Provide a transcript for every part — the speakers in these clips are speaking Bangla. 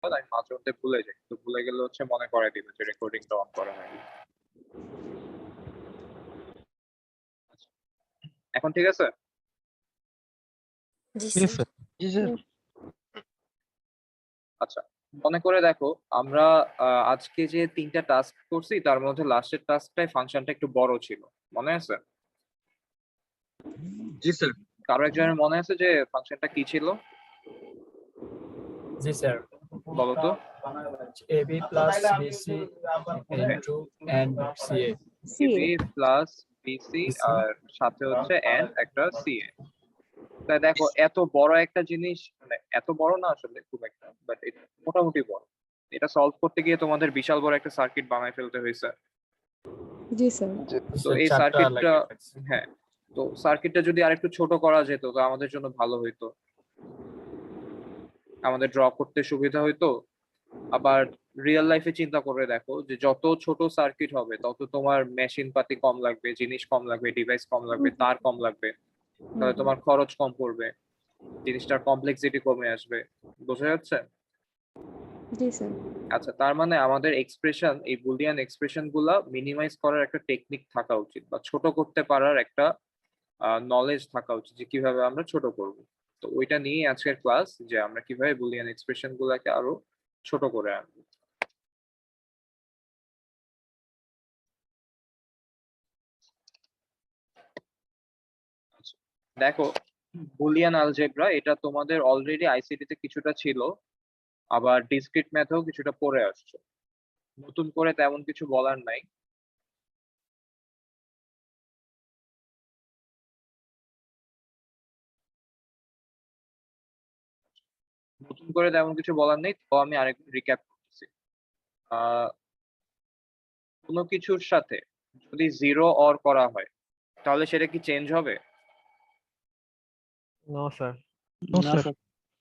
আমি মাঝে মধ্যে ভুলে যাই, তো ভুলে গেলে হচ্ছে মনে করাই দিবে যে রেকর্ডিংটা অন করা হয়নি। এখন ঠিক আছে? জি ঠিক স্যার। আছে জি স্যার। আচ্ছা, মনে করে দেখো আমরা আজকে যে 3টা টাস্ক করছি তার মধ্যে লাস্টের টাস্কটাই ফাংশনটা একটু বড় ছিল, মনে আছে? জি স্যার। কারো একজনের মনে আছে যে ফাংশনটা কি ছিল? জি স্যার। বলো তো। AB plus BC into and CA. AB plus BC আর সাথে হচ্ছে এন্ড একটা সিএ। তাই দেখো এত বড় একটা জিনিস, মানে এত বড় না আসলে খুব একটা, বাট এটা মোটামুটি বড়। এটা সলভ করতে গিয়ে তোমাদের বিশাল বড় একটা সার্কিট বানায় ফেলতে হয়েছে। জি স্যার। তো এই সার্কিটটা, হ্যাঁ, তো সার্কিটটা যদি আরেকটু ছোট করা যেত তো আমাদের জন্য ভালো হইতো, আমাদের ড্র করতে সুবিধা হইতো। আবার রিয়েল লাইফে চিন্তা করে দেখো যে যত ছোট সার্কিট হবে তত তোমার মেশিন পাতি কম লাগবে, জিনিস কম লাগবে, ডিভাইস কম লাগবে, তার কম লাগবে, তাহলে তোমার খরচ কম পড়বে, জিনিসটার কমপ্লেক্সিটি কমে আসবে। বোঝা যাচ্ছে? জি স্যার। আচ্ছা, তার মানে আমাদের এক্সপ্রেশন, এই বুলিয়ান এক্সপ্রেশন গুলা মিনিমাইজ করার একটা টেকনিক থাকা উচিত, বা ছোট করতে পারার একটা নলেজ থাকা উচিত যে কিভাবে আমরা ছোট করব। তো ওইটা নিয়ে আজকের ক্লাস, যে আমরা কিভাবে বুলিয়ান এক্সপ্রেশন গুলাকে আরো ছোট করে আনবো। আচ্ছা, দেখো বুলিয়ান আলজেব্রা এটা তোমাদের অলরেডি আইসিটি তে কিছুটা ছিল, আবার ডিসক্রিট ম্যাথেও কিছুটা পড়ে আসছে, নতুন করে তেমন কিছু বলার নাই। নতুন করে তেমন কিছু বলার নেই, তো আমি আরেকবার রিক্যাপ করতেছি। আহ কোনো কিছুর সাথে যদি জিরো অর করা হয় তাহলে সেটা কি চেঞ্জ হবে? No sir.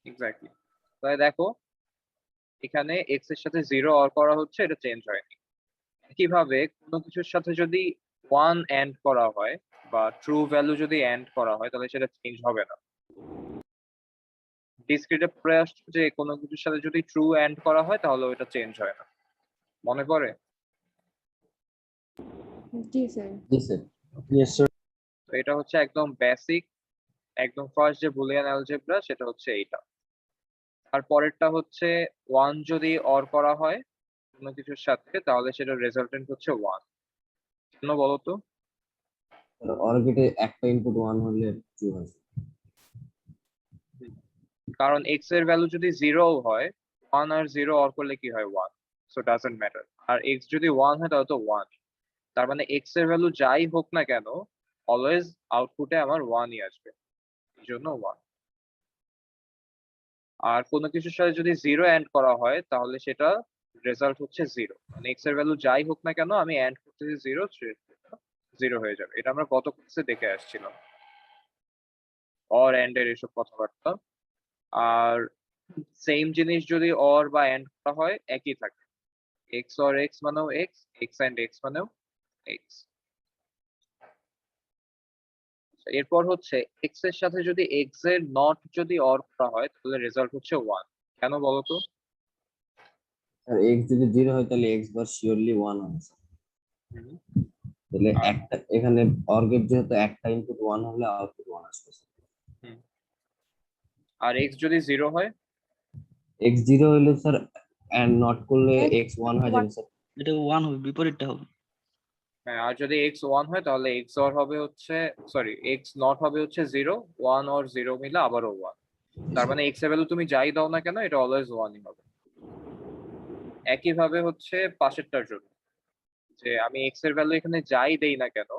এক্স্যাক্টলি। তাহলে দেখো এখানে এক্স এর সাথে জিরো অর করা হচ্ছে, এটা চেঞ্জ হয়নি। কিভাবে কোনো কিছুর সাথে যদি ওয়ান এন্ড করা হয় বা ট্রু ভ্যালু যদি এন্ড করা হয় তাহলে সেটা চেঞ্জ হবে না। ডিসক্রিটে পড়ে আসছে যে কোনো কিছুর সাথে যদি ট্রু এন্ড করা হয় তাহলে ওটা চেঞ্জ হয় না, মনে পড়ে? জি স্যার। জি স্যার। Yes sir. তো এটা হচ্ছে একদম বেসিক, একদম ফার্স্ট যে বুলিয়ান অ্যালজেব্রা সেটা হচ্ছে এইটা। আর পরেরটা হচ্ছে ওয়ান যদি অর করা হয় কোনো কিছুর সাথে তাহলে সেটা রেজাল্টেন্ট হচ্ছে ওয়ান। কেন বলো তো? অর্বিটে একটা ইনপুট 1 হলে ট্রু হয়। কারণ এক্স এর ভ্যালু যদি জিরো হয়, ওয়ান আর জিরো অর করলে কি হয়? ওয়ান। So doesn't matter. আর এক্স যদি ওয়ান হয় তাহলে তো ওয়ান। তার মানে এক্স এর ভ্যালু যাই হোক না কেন অলওয়েজ আউটপুটে আমার ওয়ানই আসবে, এই জন্য ওয়ান। আর কোনো কিছুর সাথে যদি জিরো এন্ড করা হয় তাহলে সেটা রেজাল্ট হচ্ছে জিরো, মানে এক্স এর ভ্যালু যাই হোক না কেন আমি এন্ড করতেছি জিরো, জিরো হয়ে যাবে। এটা আমরা গত ক্লাসে দেখে আসছিলাম, অর এন্ড এর এসব কথাবার্তা। আর সেম জিনিস যদি অর বা এন্ড করা হয় একই থাকে, এক্স অর এক্স মানেও এক্স, এক্স এন্ড এক্স মানেও এক্স। এরপর হচ্ছে এক্স এর সাথে যদি এক্স এর নট যদি অর করা হয় তাহলে রেজাল্ট হচ্ছে ওয়ান। কেন বলো তো? আর x যদি 0 হয় তাহলে x বার শিওরলি 1 হবে স্যার। তাহলে আর একটা এখানে অর্গেট যেহেতু একটা ইনপুট 1 হলে আউটপুট 1 আসবে স্যার। আর এক্স যদি জিরো হয়? x 0 হলে স্যার এন্ড নট করলে x 1 হয়ে যাবে স্যার। এটা 1 হবে, বিপরীতটা হবে। হ্যাঁ, আর যদি এক্স ওয়ান হয় তাহলে এক্স অর হবে হচ্ছে, সরি এক্স নট হবে হচ্ছে জিরো, ওয়ান অর জিরো মিলে আবারও ওয়ান। তার মানে এক্স এর ভ্যালু তুমি যাই দাও না কেন এটা অলওয়েজ ওয়ানই হবে। একইভাবে হচ্ছে পাশেরটার জন্য, যে আমি এক্স এর ভ্যালু এখানে যাই দেই না কেন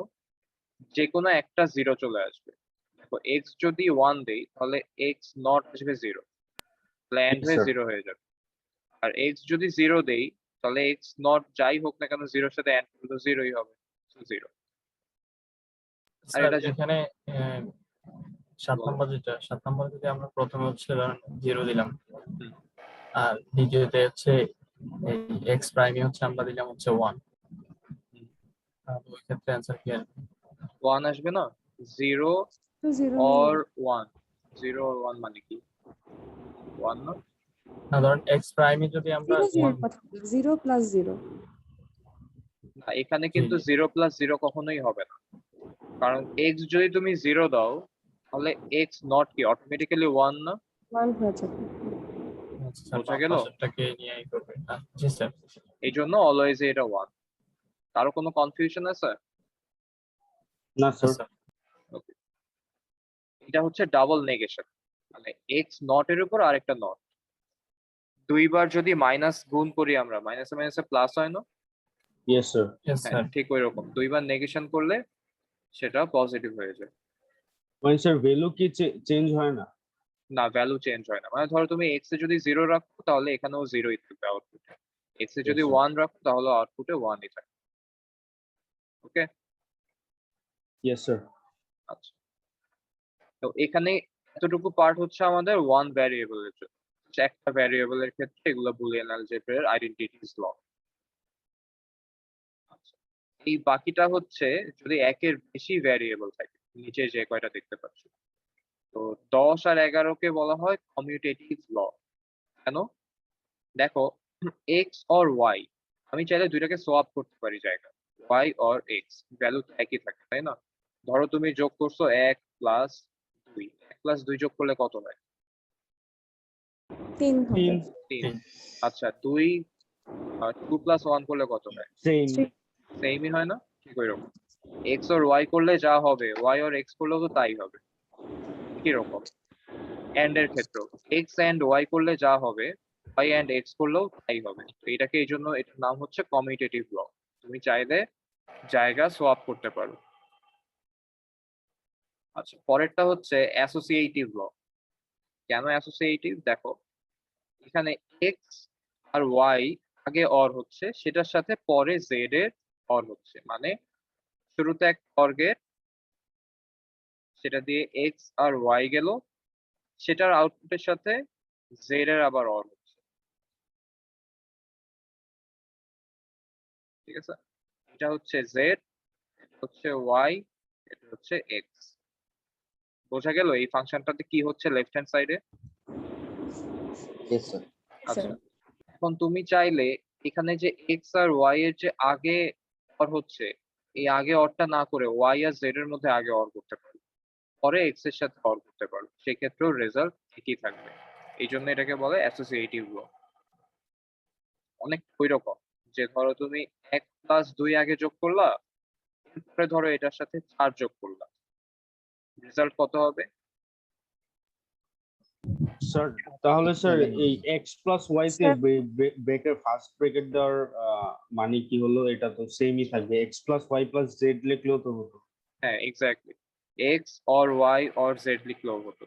যে কোনো একটা জিরো চলে আসবে। দেখো এক্স যদি ওয়ান দেই তাহলে এক্স নট আসবে জিরো, প্ল্যান্ড হয়ে জিরো হয়ে যাবে। আর এক্স যদি জিরো দেই তাহলে এক্স নট যাই হোক না কেন জিরোর সাথে এন্ড করলে তো জিরোই হবে, জিরো। আর স্যার এটা এখানে 7 নম্বর যদি আমরা প্রথমে হচ্ছে ধরেন 0 দিলাম, আর দ্বিতীয়তে হচ্ছে এই এক্স প্রাইমে হচ্ছে আমরা দিলাম হচ্ছে 1, তাহলে ওই ক্ষেত্রে অ্যান্সার কি আসবে? ওয়ান আসবে না? জিরো তো zero or one, zero or one মানে কি? ওয়ান না? না ধরেন এক্স প্রাইমে যদি আমরা জিরো জিরোর 1 কথা 0 + 0। না, এখানে কিন্তু 0 + 0 কখনোই হবে না, কারণ এক্স যদি তুমি 0 দাও তাহলে এক্স নট কি অটোমেটিক্যালি 1 না? 1 হয়ে যাবে। আচ্ছা বোঝা গেল? পাশেরটাকে নিয়েই করবে। জি স্যার। এই জন্য অলওয়েজ এটা 1। কারো কোনো কনফিউশন আছে? না স্যার। Sir Okay. এটা হচ্ছে ডাবল নেগেশন, মানে এক্স নট এর উপর আরেকটা নট। দুইবার যদি মাইনাস গুণ করি আমরা, মাইনাসে মাইনাসে প্লাস হয় না? Yes sir. ইয়েস হ্যাঁ, স্যার। ঠিক ওই রকম দুইবার নেগেশন করলে সেটা পজিটিভ হয়ে যায়। মানে স্যার ভ্যালু কি চেঞ্জ হয় না? না, ভ্যালু চেঞ্জ হয় না। মানে ধরো তুমি এক্স এ যদি 0 রাখো তাহলে এখানেও 0ই থাকবে আউটপুটে, এক্স এ যদি Yes, sir. 1 রাখো তাহলে আউটপুটে 1ই থাকবে। ওকে, ইয়েস স্যার। আচ্ছা। তো এখানে এতটুকু পার্ট হচ্ছে আমাদের ওয়ান ভ্যারিয়েবলের জন্য। একটা ভ্যারিয়েবলের ক্ষেত্রে এগুলো বুলিয়ান অ্যালজেব্রার আইডেন্টিটিস ল। আচ্ছা, এই বাকিটা হচ্ছে যদি একের বেশি ভ্যারিয়েবল থাকে, নিচে যে কয়টা দেখতে পাচ্ছ। তো 10 আর 11কে বলা হয় কমিউটেটিভ ল। কেন? দেখো, এক্স অর ওয়াই, আমি চাইলে দুইটাকে সোয়াপ করতে পারি জায়গা, ওয়াই অর এক্স ভ্যালু একই থাকে, তাই না? ধরো তুমি যোগ করছো 1 + 2, 1 + 2 যোগ করলে কত হয়? 3 হবে। 3 3। আচ্ছা, 2 2 + 1 করলে কত হয়? সেম। 3 সেমই হয় না? ঠিক ওইরকম এক্স অর ওয়াই করলে যা হবে, ওয়াই অর এক্স করলেও তো তাই হবে। কি রকম এন্ড এর ক্ষেত্রে এক্স এন্ড ওয়াই করলে যা হবে, ওয়াই এন্ড এক্স করলেও তাই হবে। তো এটাকে এই জন্য এটার নাম হচ্ছে কমিউটেটিভ ল। তুমি চাইলে জায়গা সোয়াপ করতে পারো। আচ্ছা, পরেরটা হচ্ছে অ্যাসোসিয়েটিভ ল। কেন অ্যাসোসিয়েটিভ? দেখো, এখানে এক্স আর ওয়াই আগে অর হচ্ছে, সেটার সাথে পরে জেড এর অর হচ্ছে, মানে শুরুতে এক অর গেট, সেটা দিয়ে এক্স আর ওয়াই গেল, সেটার আউটপুটের সাথে জেড এর আবার অর হচ্ছে। ঠিক আছে, এটা হচ্ছে জেড, এটা হচ্ছে ওয়াই, এটা হচ্ছে এক্স। বোঝা গেল এই ফাংশনটাতে কি হচ্ছে লেফট হ্যান্ড সাইডে? Yes sir. আচ্ছা, এখন তুমি চাইলে এখানে যে এক্স আর ওয়াই এর যে আগে অর হচ্ছে, এই আগে অরটা না করে ওয়াই আর জেড এর মধ্যে আগে অর করতে পারো, পরে এক্স এর সাথে অর করতে পারো, সেক্ষেত্রেও রেজাল্ট একই থাকবে। এই জন্য এটাকে বলে অ্যাসোসিয়েটিভ ল। অনেক ওই রকম, যে ধরো তুমি 1 + 2 আগে যোগ করলা, এরপরে ধরো এটার সাথে 4 যোগ করলা, রেজাল্ট কত হবে? স্যার তাহলে স্যার এই এক্স প্লাস ওয়াই তে স্যার ব্রেকের ফার্স্ট ব্রেকেট দেওয়ার মানে কি হলো, এটা তো সেমই থাকবে, x plus y plus z লিখলেও তো হতো। হ্যাঁ, exactly, x or y or z লিখলেও হতো।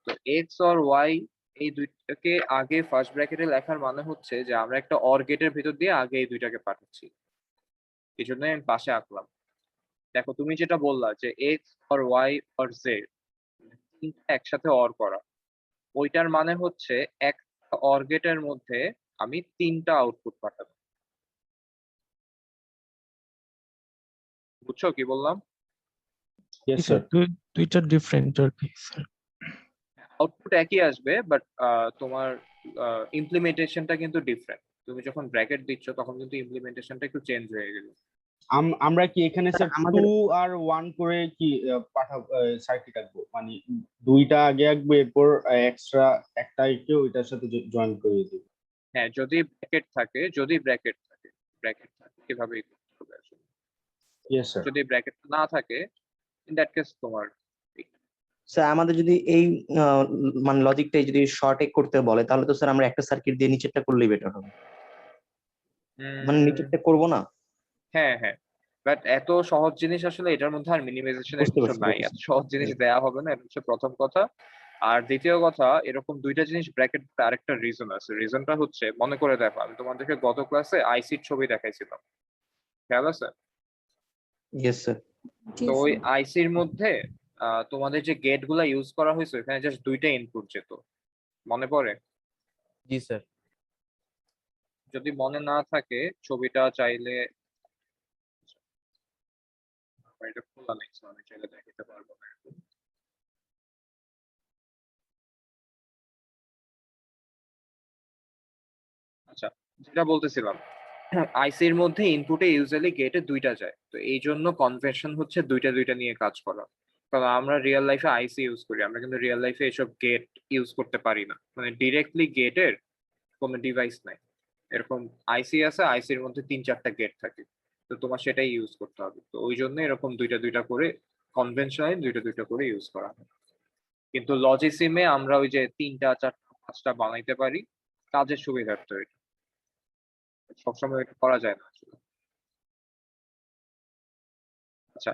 তো এক্স অর ওয়াই এই দুইটাকে আগে ফার্স্ট ব্র্যাকেটে লেখার মানে হচ্ছে যে আমরা একটা অর গেটের ভিতর দিয়ে আগে এই দুইটাকে পাঠাচ্ছি, এই জন্য আমি পাশে আঁকলাম। দেখো, তুমি যেটা বললা যে x or y or z একসাথে অর করা, ওইটার মানে হচ্ছে একটা অর গেটের মধ্যে আমি 3টা আউটপুট পাঠাবো। বুঝছো কি বললাম? Yes sir sir. দুইটা ডিফারেন্ট আর কি স্যার। আউটপুট একই আসবে, বাট তোমার ইমপ্লিমেন্টেশনটা কিন্তু ডিফারেন্ট। তুমি যখন ব্র্যাকেট দিচ্ছ তখন কিন্তু ইমপ্লিমেন্টেশনটা একটু চেঞ্জ হয়ে গেল। আমরা কি এখানে স্যার আমাদের 2 আর 1 করে কি পাঠাবো, সার্কিট আঁকবো, মানে দুইটা আগে আঁকবো, এরপর এক্সট্রা একটা এঁকে ওইটার সাথে জয়েন করে দিব। হ্যাঁ, যদি ব্র্যাকেট থাকে এভাবেই করতে হবে আসলে। Yes sir. যদি ব্র্যাকেট না থাকে, ইন দ্যাট কেস তোমার স্যার আমাদের যদি এই মানে লজিকটাই যদি শর্টে করতে বলে তাহলে তো স্যার আমরা একটা সার্কিট দিয়ে নিচেরটা করলেই বেটার হবে, মানে নিচেরটা করব না। হ্যাঁ হ্যাঁ, বাট এত সহজ জিনিস আসলে এটার মধ্যে আর মিনিমাইজেশনের বুঝতে কিছু পারছি নাই, বুঝতে এত সহজ জিনিস দেয়া হবে না, এটা হচ্ছে প্রথম কথা। আর দ্বিতীয় কথা, এরকম দুইটা জিনিস ব্র্যাকেট, আরেকটা রিজন আছে। রিজনটা হচ্ছে, মনে করে দেখো, আমি তোমাদেরকে গত ক্লাসে আইসির ছবি দেখাইছিলাম, খেয়াল আছে? Yes sir. জি তো ওই স্যার। আইসির মধ্যে তোমাদের যে গেট গুলা ইউজ করা হয়েছে, ওখানে জাস্ট দুইটা ইনপুট যেত, মনে পড়ে? জি স্যার। যদি মনে না থাকে, ছবিটা চাইলে আমার এটা খোলা নেই, so আমি চাইলে দেখাতে পারবো না এখন। যেটা বলতেছিলাম, আইসির মধ্যে ইনপুটে ইউজুয়ালি গেটে দুইটা যায়, তো এই জন্য কনভেনশন হচ্ছে দুইটা দুইটা নিয়ে কাজ করা। কারণ আমরা রিয়েল লাইফে আইসি ইউজ করি, আমরা কিন্তু রিয়েল লাইফে এসব গেট ইউজ করতে পারি না, মানে ডিরেক্টলি গেটের কোনো ডিভাইস নাই। এরকম আইসি আছে, আইসির মধ্যে 3-4টা গেট থাকে, তো তোমার সেটাই ইউজ করতে হবে। তো ওই জন্য এরকম দুইটা দুইটা করে কনভেনশনালি দুইটা দুইটা করে ইউজ করা হয়। কিন্তু লজিসিমে আমরা ওই যে 3টা 4টা 5টা বানাইতে পারি, কাজের সুবিধার্থে। এটা সবসময় এটা করা যায় না আসলে। আচ্ছা,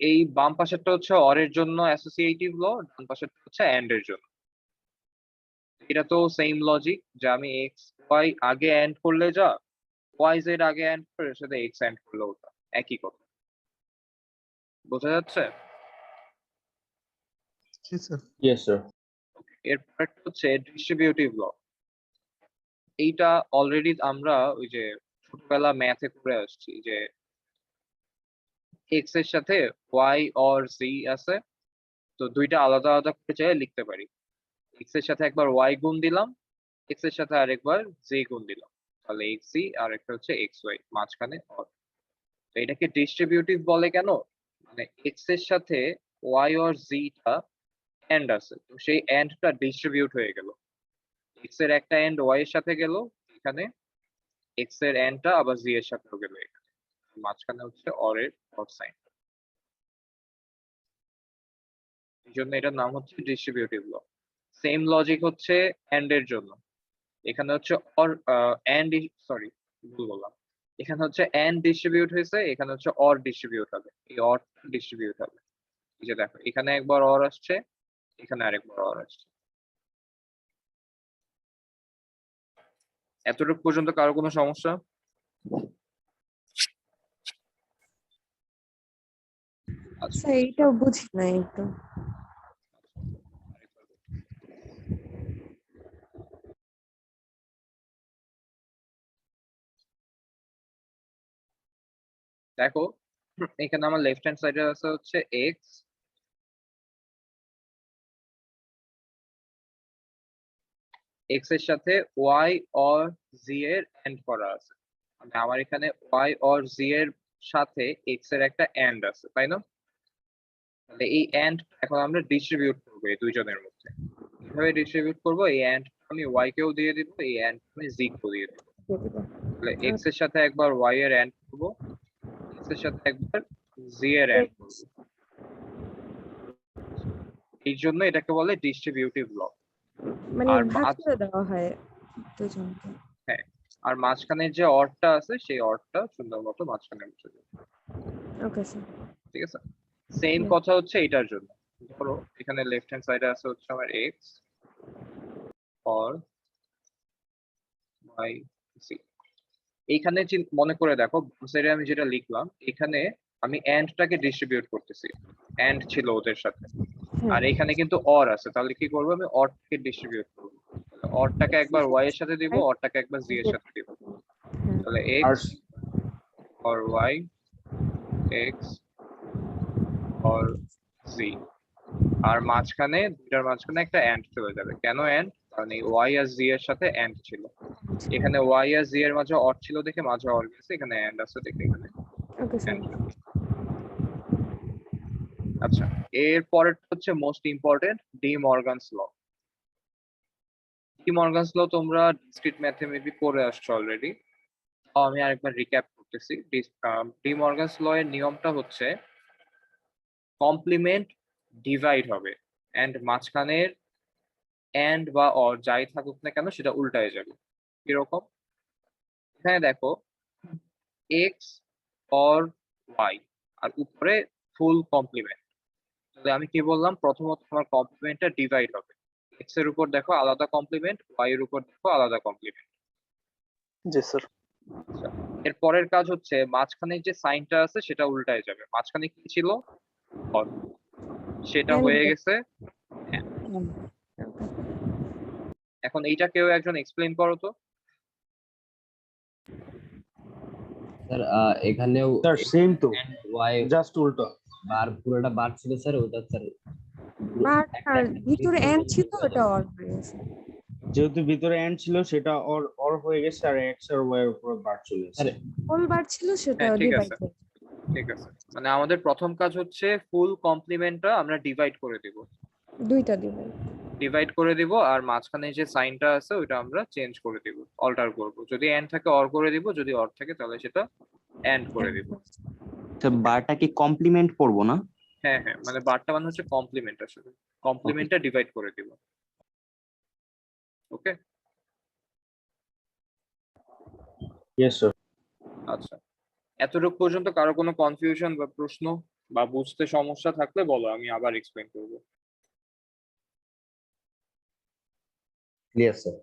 এই বাম পাশেরটা হচ্ছে অর এর জন্য অ্যাসোসিয়েটিভ ল, ডান পাশেরটা হচ্ছে এন্ড এর জন্য। এটা তো সেম লজিক, যে আমি এক্স ওয়াই আগে এন্ড করলে যা, ওয়াই জেড আগে এন্ড করে এর সাথে এক্স এন্ড করলে ওটা একই কথা। বোঝা যাচ্ছে? Yes sir. এরপর হচ্ছে ডিস্ট্রিবিউটিভ ল। এইটা অলরেডি আমরা ওই যে ছোটবেলা ম্যাথে করে আসছি, যে এক্স এর সাথে ওয়াই অর জি আছে, তো দুইটা আলাদা আলাদা করে চাইলে লিখতে পারি। এক্স এর সাথে একবার ওয়াই গুণ দিলাম, এক্স এর সাথে আরেকবার জে গুণ দিলাম, তাহলে এক্স জি, আর একটা হচ্ছে এক্স ওয়াই, মাঝখানে অর। তো এটাকে ডিস্ট্রিবিউটিভ বলে কেন? মানে এক্স এর সাথে ওয়াই অর জিটা এন্ড আছে, তো সেই এন্ডটা ডিস্ট্রিবিউট হয়ে গেল। এক্স এর একটা এন্ড ওয়াই এর সাথে গেল, এখানে এক্স এর এন্ডটা আবার জি এর সাথেও গেল এখানে, মাঝখানে হচ্ছে অর এর অর সাইন। এই জন্য এটার নাম হচ্ছে ডিস্ট্রিবিউটিভ ল। সেম লজিক হচ্ছে এন্ড এর জন্য। এখানে হচ্ছে অর এন্ড, সরি ভুল বললাম, এখানে হচ্ছে এন্ড ডিস্ট্রিবিউট হয়েছে, এখানে হচ্ছে অর ডিস্ট্রিবিউট হবে। এই অর ডিস্ট্রিবিউট হবে, এই যে দেখো এখানে একবার অর আসছে, এখানে আরেকবার অর আসছে। এতটুকু পর্যন্ত কারো কোনো সমস্যা? আচ্ছা, স্যার এইটাও বুঝি না একদম। দেখো এখানে আমার লেফট হ্যান্ড সাইডে আছে হচ্ছে এক্স, এক্স এর সাথে ওয়াই অর জি এর এন্ড করা আছে, মানে আমার এখানে ওয়াই অর জি এর সাথে এক্স এর একটা এন্ড আছে, তাই না? তাহলে এই এন্ড এখন আমরা ডিস্ট্রিবিউট করবো এই দুইজনের মধ্যে। কিভাবে ডিস্ট্রিবিউট করবো? এই এন্ড আমি ওয়াই কেও দিয়ে দিব, এই এন্ড আমি জি কেও দিয়ে দিব। তাহলে এক্স এর সাথে একবার ওয়াই এর এন্ড করবো, এক্স এর সাথে একবার জি এর এন্ড করবো। এই জন্য এটাকে বলে ডিস্ট্রিবিউটিভ ল। মানে আর ভাগ মাঝ- করে দেওয়া হয় দুজনকে। হ্যাঁ, আর মাঝখানে যে অরটা আছে সেই অরটা সুন্দর মতো মাঝখানে বসে যাবে। Okay sir. ঠিক আছে, সেম কথা হচ্ছে এটার জন্য। ধরো এখানে লেফট হ্যান্ড সাইডে আছে হচ্ছে আমার এক্স অর ওয়াই সি। এইখানে মনে করে দেখো সাইডে আমি যেটা লিখলাম, এখানে আমি এন্ডটাকে ডিস্ট্রিবিউট করতেছি, এন্ড ছিল ওদের সাথে, আর এখানে কিন্তু অর আছে, তাহলে কি করবো? আমি অরটাকে ডিস্ট্রিবিউট করবো। অরটাকে একবার ওয়াই এর সাথে দিব, অরটাকে একবার জি এর সাথে দিব। তাহলে আর x or y, x or z, আর মাঝখানে দুটার মাঝখানে একটা এন্ড চলে যাবে। কেন এন্ড? কারণ এই ওয়াই আর জি এর সাথে এন্ড ছিল, এখানে ওয়াই আর জি এর মাঝে অর ছিল দেখে মাঝে অর গেছে, এখানে এন্ড আছে দেখে এখানে ওকে স্যার। এন্ড। আচ্ছা, এর পরেরটা হচ্ছে মোস্ট ইম্পর্টেন্ট, ডি মর্গানস ল। ডি মর্গানস ল তোমরা ডিসক্রিট ম্যাথে মেবি করে আসছো অলরেডি, আমি আরেকবার রিক্যাপ করতেছি। ডি মর্গানস ল এর নিয়মটা হচ্ছে কমপ্লিমেন্ট ডিভাইড হবে, এন্ড মাঝখানের এন্ড বা অর যাই থাকুক না কেন সেটা উল্টায় যাবে। কিরকম? এখানে দেখো এক্স অর ওয়াই আর উপরে ফুল কমপ্লিমেন্ট, তাহলে আমি কি বললাম? প্রথমত আমার কমপ্লিমেন্টটা ডিভাইড হবে, এক্স এর উপর দেখো আলাদা কমপ্লিমেন্ট, ওয়াই এর উপর দেখো আলাদা কমপ্লিমেন্ট। জি স্যার। এর পরের কাজ হচ্ছে মাঝখানে যে সাইনটা আছে সেটা উল্টায় যাবে, মাঝখানে কি ছিল? অর, সেটা হয়ে গেছে and। এখন এইটা কেউ একজন এক্সপ্লেইন করো তো। স্যার এখানেও স্যার সেম তো, ওয়াই জাস্ট উল্টো। বার পুরোটা বার ছিল স্যার, ওটা স্যার বার আর ভিতরে এন্ড ছিল ওটা অর হয়ে গেছে। যেহেতু ভিতরে এন্ড ছিল সেটা অর হয়ে গেছে আর এক্স আর ওয়াই এর উপরে বার চলে আসছে। আরে হোল বার ছিল সেটা হ্যাঁ, ঠিক ডিভাইড আছে। ঠিক আছে, মানে আমাদের প্রথম কাজ হচ্ছে ফুল কমপ্লিমেন্টটা আমরা ডিভাইড করে দিব। দুইটা ডিভাইড করে দিব আর মাঝখানে যে সাইনটা আছে ওইটা আমরা চেঞ্জ করে দিব, অল্টার করব। যদি এন্ড থাকে অর করে দিব, যদি অর থাকে তাহলে সেটা এন্ড করে দিব। তো বারটা কি কমপ্লিমেন্ট করবো না? হ্যাঁ হ্যাঁ, মানে বারটা মানে হচ্ছে কমপ্লিমেন্ট, আসলে কমপ্লিমেন্টটা ডিভাইড করে দিব। ওকে, ইয়েস স্যার। আচ্ছা, এতটুকু পর্যন্ত কারো কোনো কনফিউশন বা প্রশ্ন বা বুঝতে সমস্যা থাকলে বলো, আমি আবার এক্সপ্লেন করব। Clear sir.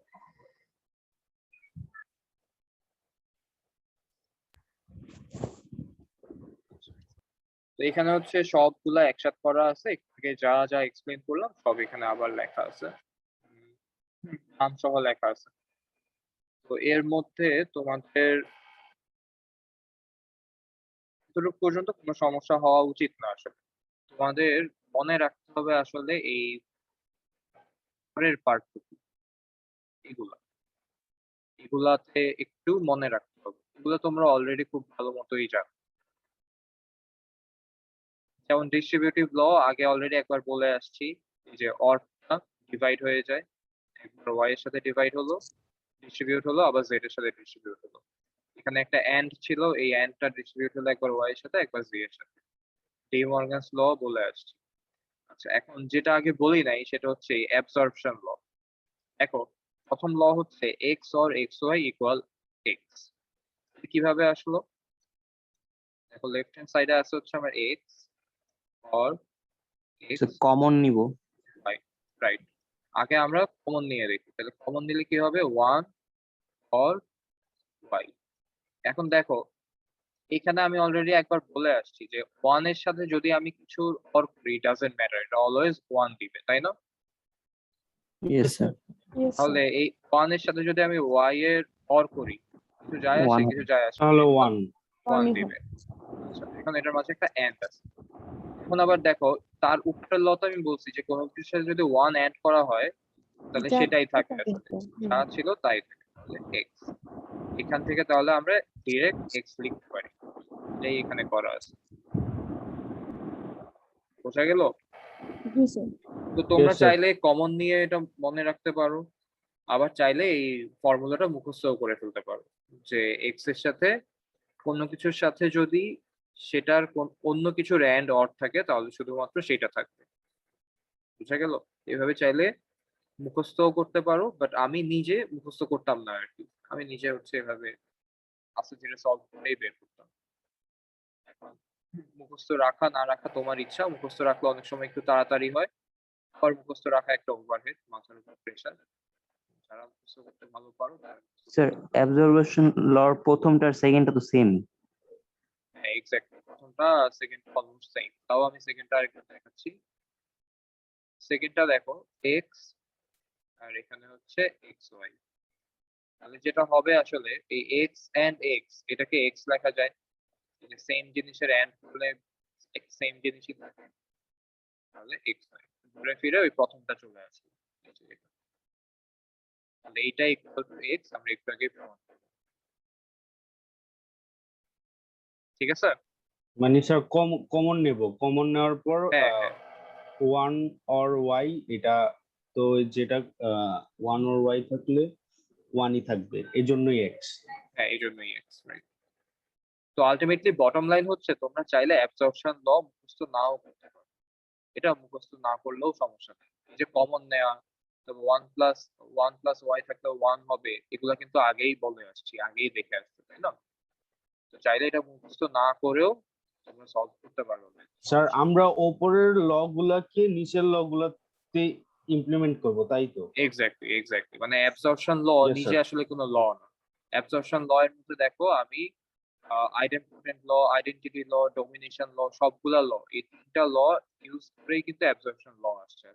তো এখানে হচ্ছে সবগুলা একসাথে করা আছে, এখানে যা যা এক্সপ্লেন করলাম সব এখানে আবার লেখা আছে, নাম সহ লেখা আছে। তো এর মধ্যে তোমাদের এতটুকু পর্যন্ত কোনো সমস্যা হওয়া উচিত না। আসলে তোমাদের মনে রাখতে হবে আসলে এই পরের পার্টটুকু, এগুলাতে একটু মনে রাখতে হবে। এগুলো তোমরা অলরেডি খুব ভালো মতোই জানো। যেমন ডিস্ট্রিবিউটিভ ল আগে অলরেডি একবার বলে আসছি, যে অরটা ডিভাইড হয়ে যায়, একবার ওয়াই এর সাথে ডিভাইড হলো, ডিস্ট্রিবিউট হলো, আবার জেড এর সাথে ডিস্ট্রিবিউট হলো। এখানে একটা এন্ড ছিল, এই এন্ডটা ডিস্ট্রিবিউট হলো একবার ওয়াই এর সাথে একবার জি এর সাথে। ডি মর্গানস ল বলে আসছি। আচ্ছা, এখন যেটা আগে বলি নাই সেটা হচ্ছে অ্যাবসর্পশন ল। দেখো, প্রথম ল হচ্ছে x or x y equal x. কিভাবে আসলো? দেখো, লেফট হ্যান্ড সাইডে আছে হচ্ছে আমার এক্স অর এক্স কমন নিব। রাইট। আগে আমরা কমন নিয়ে দেখি, তাহলে কমন নিলে কি হবে? One OR y. এখন দেখো, এখানে আমি অলরেডি একবার বলে আসছি যে ওয়ান এর সাথে যদি আমি কিছু অর করি, ডাজন্ট ম্যাটার, এটা অলওয়েজ ওয়ান দিবে, তাই না? Yes sir. তাহলে এই ওয়ান এর সাথে যদি আমি ওয়াই এর অর করি, কিছু যায় আসে? One. কিছু যায় আসে? তাহলে ওয়ান। ওয়ান One-ই দিবে। আচ্ছা, এখন এটার মাঝে একটা এন্ড আছে। এখন আবার দেখো, তার উপরের ল তো আমি বলছি যে কোনো কিছুর সাথে যদি ওয়ান অ্যাড করা হয় তাহলে যা সেটাই থাকে থাকে আসলে, হুম। যা ছিল তাই থাকে, তাহলে এক্স। এখান থেকে তাহলে আমরা ডিরেক্ট এক্স লিখতে পারি, এটাই এখানে করা আছে। বোঝা গেল? জি স্যার। তো তোমরা Yes, sir. চাইলে কমন নিয়ে এটা মনে রাখতে পারো, আবার চাইলে এই ফর্মুলাটা মুখস্থও করে ফেলতে পারো, যে এক্স এর সাথে কোনো কিছুর সাথে যদি সেটার অন্য কিছুর অ্যান্ড অর থাকে তাহলে শুধুমাত্র সেটা থাকবে। বুঝা গেল? এভাবে চাইলে মুখস্থও করতে পারো, বাট আমি নিজে মুখস্থ করতাম না আর কি, আমি নিজে হচ্ছে এভাবে আস্তে ধীরে সলভ করেই বের করতাম। এখন মুখস্থ রাখা না রাখা তোমার ইচ্ছা, মুখস্থ রাখলে অনেক সময় একটু তাড়াতাড়ি হয়, আবার মুখস্থ রাখা একটা ওভারহেড, মাথার উপর প্রেশার। যারা মুখস্থ করতে ভালো পারো তারা স্যার অ্যাবজর্বেশন লর প্রথমটা আর সেকেন্ডটা তো সেম। হ্যাঁ এক্স্যাক্টলি, প্রথমটা সেকেন্ড অলমোস্ট সেম। তাও আমি সেকেন্ডটা আরেকটা দেখাচ্ছি। সেকেন্ডটা দেখো, এক্স আর এখানে হচ্ছে এক্স ওয়াই। তাহলে যেটা হবে আসলে, এই এক্স এন্ড এক্স, এটাকে এক্স লেখা যায়, সেম জিনিসের এন্ড করলে সেম জিনিসই থাকে, তাহলে এক্স ওয়াই। ঘুরে ফিরে ওই প্রথমটা চলে আসে। তাহলে এইটা ইকুয়াল টু এক্স, আমরা একটু আগে প্রমাণ করলাম। ঠিক আছে? মানে স্যার কমন নেব, কমন নেওয়ার পর হ্যাঁ হ্যাঁ ওয়ান অর ওয়াই, এটা তো যেটা ওয়ান অর ওয়াই থাকলে ওয়ানই থাকবে, এই জন্যই এক্স। হ্যাঁ, এই জন্যই এক্স, রাইট। তো আলটিমেটলি বটম লাইন হচ্ছে, তোমরা চাইলে অ্যাবজর্পশন ল মুখস্থ নাও করতে পারো, এটা মুখস্থ না করলেও সমস্যা নেই। এই যে কমন নেওয়া, তবে ওয়ান প্লাস ওয়াই থাকলে ওয়ান হবে, এগুলা কিন্তু আগেই বলে আসছি, আগেই দেখে আসছি, তাই না? তো চাইলে এটা মুখস্থ না করেও তোমরা সলভ করতে পারো। স্যার আমরা ওপরের ল গুলাকে নিচের ল গুলাতে ইমপ্লিমেন্ট করব, তাই তো? এক্স্যাক্টলি, মানে অ্যাবজর্পশন ল Yes, নিজে sir. আসলে কোনো ল না। অ্যাবজর্পশন ল এর মধ্যে দেখো, আমি আইডেন্টিফাইড ল, আইডেন্টিটি ল, ডোমিনেশন ল, সবগুলা ল, এই তিনটা ল ইউজ করেই কিন্তু অ্যাবজর্পশন ল আসছে।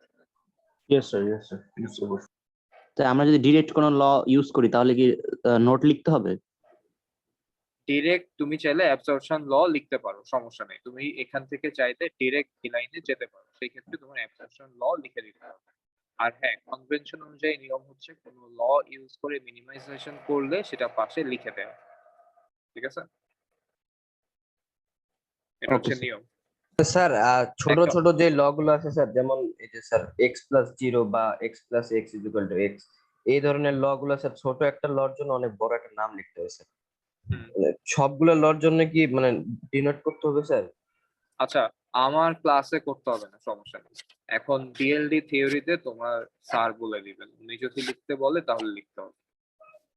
ইয়েস স্যার, ইয়েস স্যার, বুঝতে পারছি। তো আমরা যদি ডিরেক্ট কোনো ল ইউজ করি তাহলে কি নোট লিখতে হবে? ডিরেক্ট তুমি চাইলে অ্যাবজর্পশন ল লিখতে পারো, সমস্যা নেই। তুমি এখান থেকে চাইলে ডিরেক্ট এই লাইনে যেতে পারো, সেই ক্ষেত্রে তোমার অ্যাবজর্পশন ল লিখে দিতে হবে। আর হ্যাঁ, কনভেনশন অনুযায়ী নিয়ম হচ্ছে কোনো ল ইউজ করে মিনিমাইজেশন করলে সেটা পাশে লিখে দেওয়া। ঠিক আছে? এটা Okay, হচ্ছে sir. নিয়ম। স্যার ছোট একদম। ছোট যে ল গুলো আছে স্যার, যেমন এই যে স্যার x+0 বা x+x=x, এই ধরনের ল গুলো স্যার ছোট একটা লর জন্য অনেক বড় একটা নাম লিখতে হয় স্যার। হুম। মানে সবগুলো লর জন্য কি মানে ডিনোট করতে হবে স্যার? আচ্ছা, আমার ক্লাসে করতে হবে না, সমস্যা নেই। এখন ডিএলডি থিওরিতে তোমার স্যার বলে দিবেন, উনি যদি লিখতে বলে তাহলে লিখতে হবে,